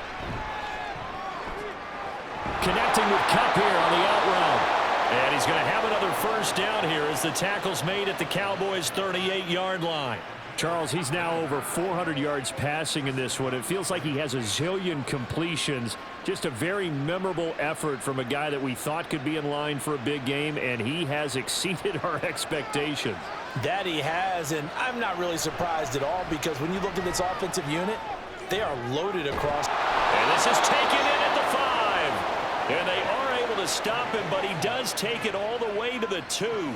Connecting with Cup here on the out route. And he's going to have another first down here as the tackle's made at the Cowboys' 38-yard line. Charles, he's now over 400 yards passing in this one. It feels like he has a zillion completions. Just a very memorable effort from a guy that we thought could be in line for a big game, and he has exceeded our expectations. That he has, and I'm not really surprised at all, because when you look at this offensive unit, they are loaded across. And this is taken in at the 5. And they are able to stop him, but he does take it all the way to the 2.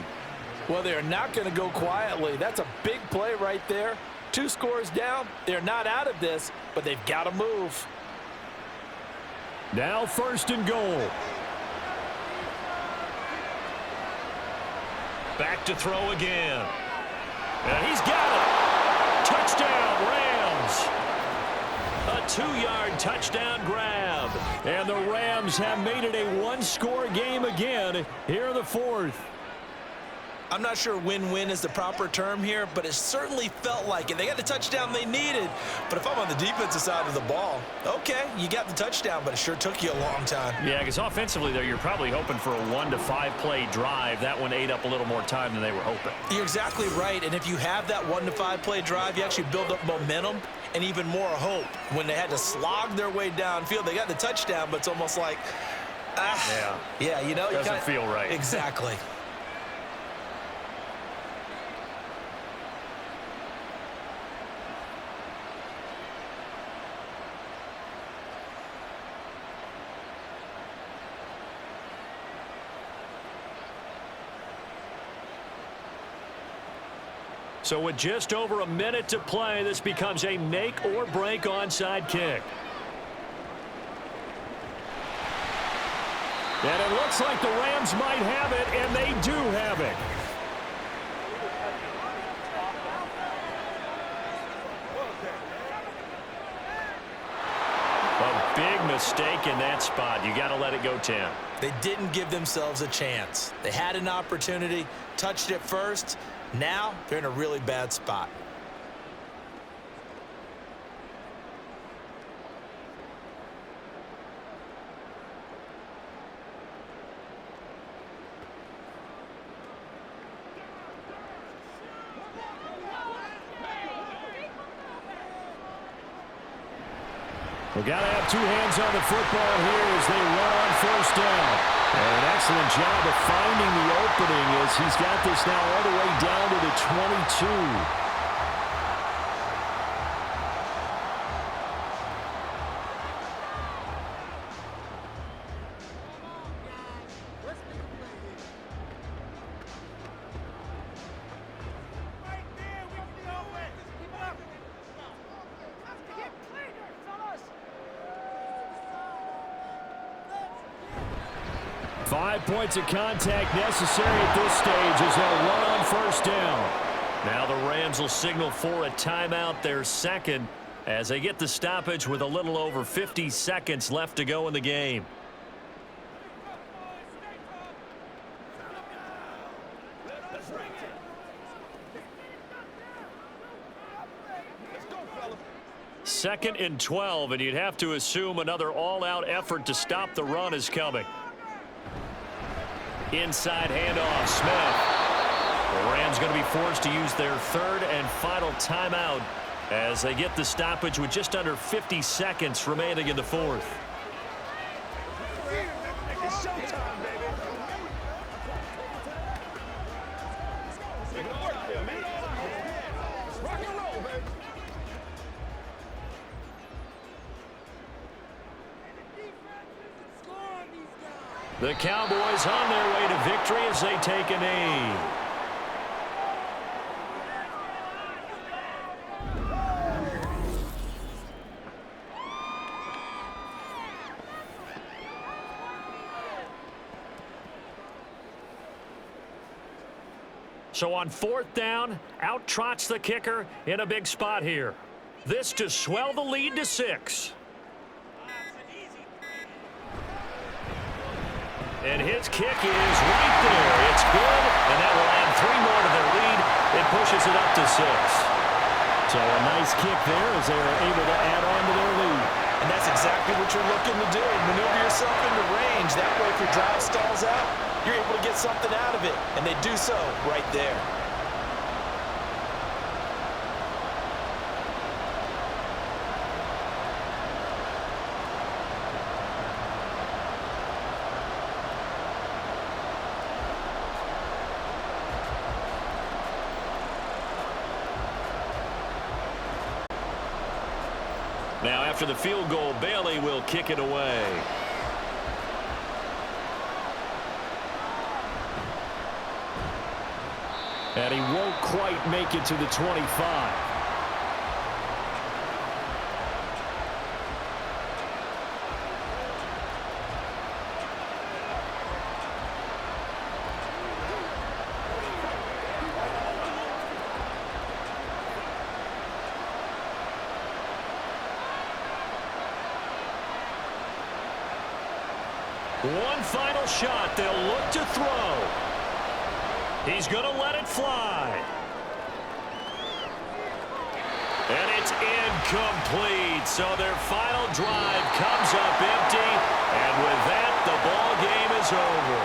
Well, they're not going to go quietly. That's a big play right there. 2 scores down. They're not out of this, but they've got to move. Now 1st and goal. Back to throw again. And he's got it. Touchdown, Rams. A 2-yard touchdown grab. And the Rams have made it a 1-score game again here in the 4th. I'm not sure win-win is the proper term here, but it certainly felt like it. They got the touchdown they needed, but if I'm on the defensive side of the ball, okay, you got the touchdown, but it sure took you a long time. Yeah, because offensively, though, you're probably hoping for a 1 to 5 play drive. That one ate up a little more time than they were hoping. You're exactly right, and if you have that 1 to 5 play drive, you actually build up momentum and even more hope. When they had to slog their way downfield, they got the touchdown, but it's almost like, Yeah, you know. Doesn't feel right. Exactly. So with just over a minute to play, this becomes a make-or-break onside kick. And it looks like the Rams might have it, and they do have it. A big mistake in that spot. You got to let it go 10. They didn't give themselves a chance. They had an opportunity, touched it first. Now they're in a really bad spot. We've got to have two hands on the football here as they run on first down. And an excellent job of finding the opening as he's got this now all the way down to the 22. Points of contact necessary at this stage as they'll run on first down. Now the Rams will signal for a timeout, their second, as they get the stoppage with a little over 50 seconds left to go in the game. Second and 12, and you'd have to assume another all-out effort to stop the run is coming. Inside handoff, Smith. The Rams going to be forced to use their third and final timeout as they get the stoppage with just under 50 seconds remaining in the fourth. It's showtime, baby. Rock and roll, baby. The Cowboys on their way to victory as they take a knee. So on fourth down, out trots the kicker in a big spot here. This to swell the lead to 6. And his kick is right there. It's good, and that will add 3 more to their lead. It pushes it up to 6. So a nice kick there as they are able to add on to their lead. And that's exactly what you're looking to do. Maneuver yourself into range. That way, if your drive stalls out, you're able to get something out of it. And they do so right there. Now, after the field goal, Bailey will kick it away. And he won't quite make it to the 25. One final shot. They'll look to throw. He's going to let it fly. And it's incomplete. So their final drive comes up empty. And with that, the ball game is over.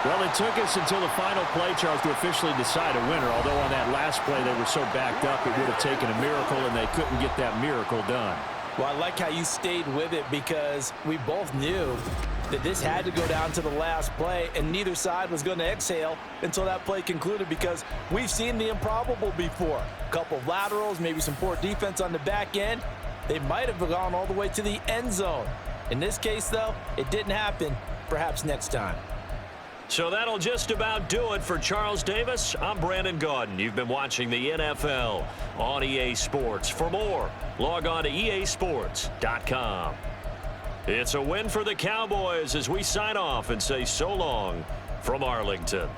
Well, it took us until the final play, Charles, to officially decide a winner. Although on that last play they were so backed up, it would have taken a miracle, and they couldn't get that miracle done. Well, I like how you stayed with it because we both knew that this had to go down to the last play, and neither side was going to exhale until that play concluded because we've seen the improbable before. A couple of laterals, maybe some poor defense on the back end. They might have gone all the way to the end zone. In this case, though, it didn't happen. Perhaps next time. So that'll just about do it for Charles Davis. I'm Brandon Gaudin. You've been watching the NFL on EA Sports. For more, log on to easports.com. It's a win for the Cowboys as we sign off and say so long from Arlington.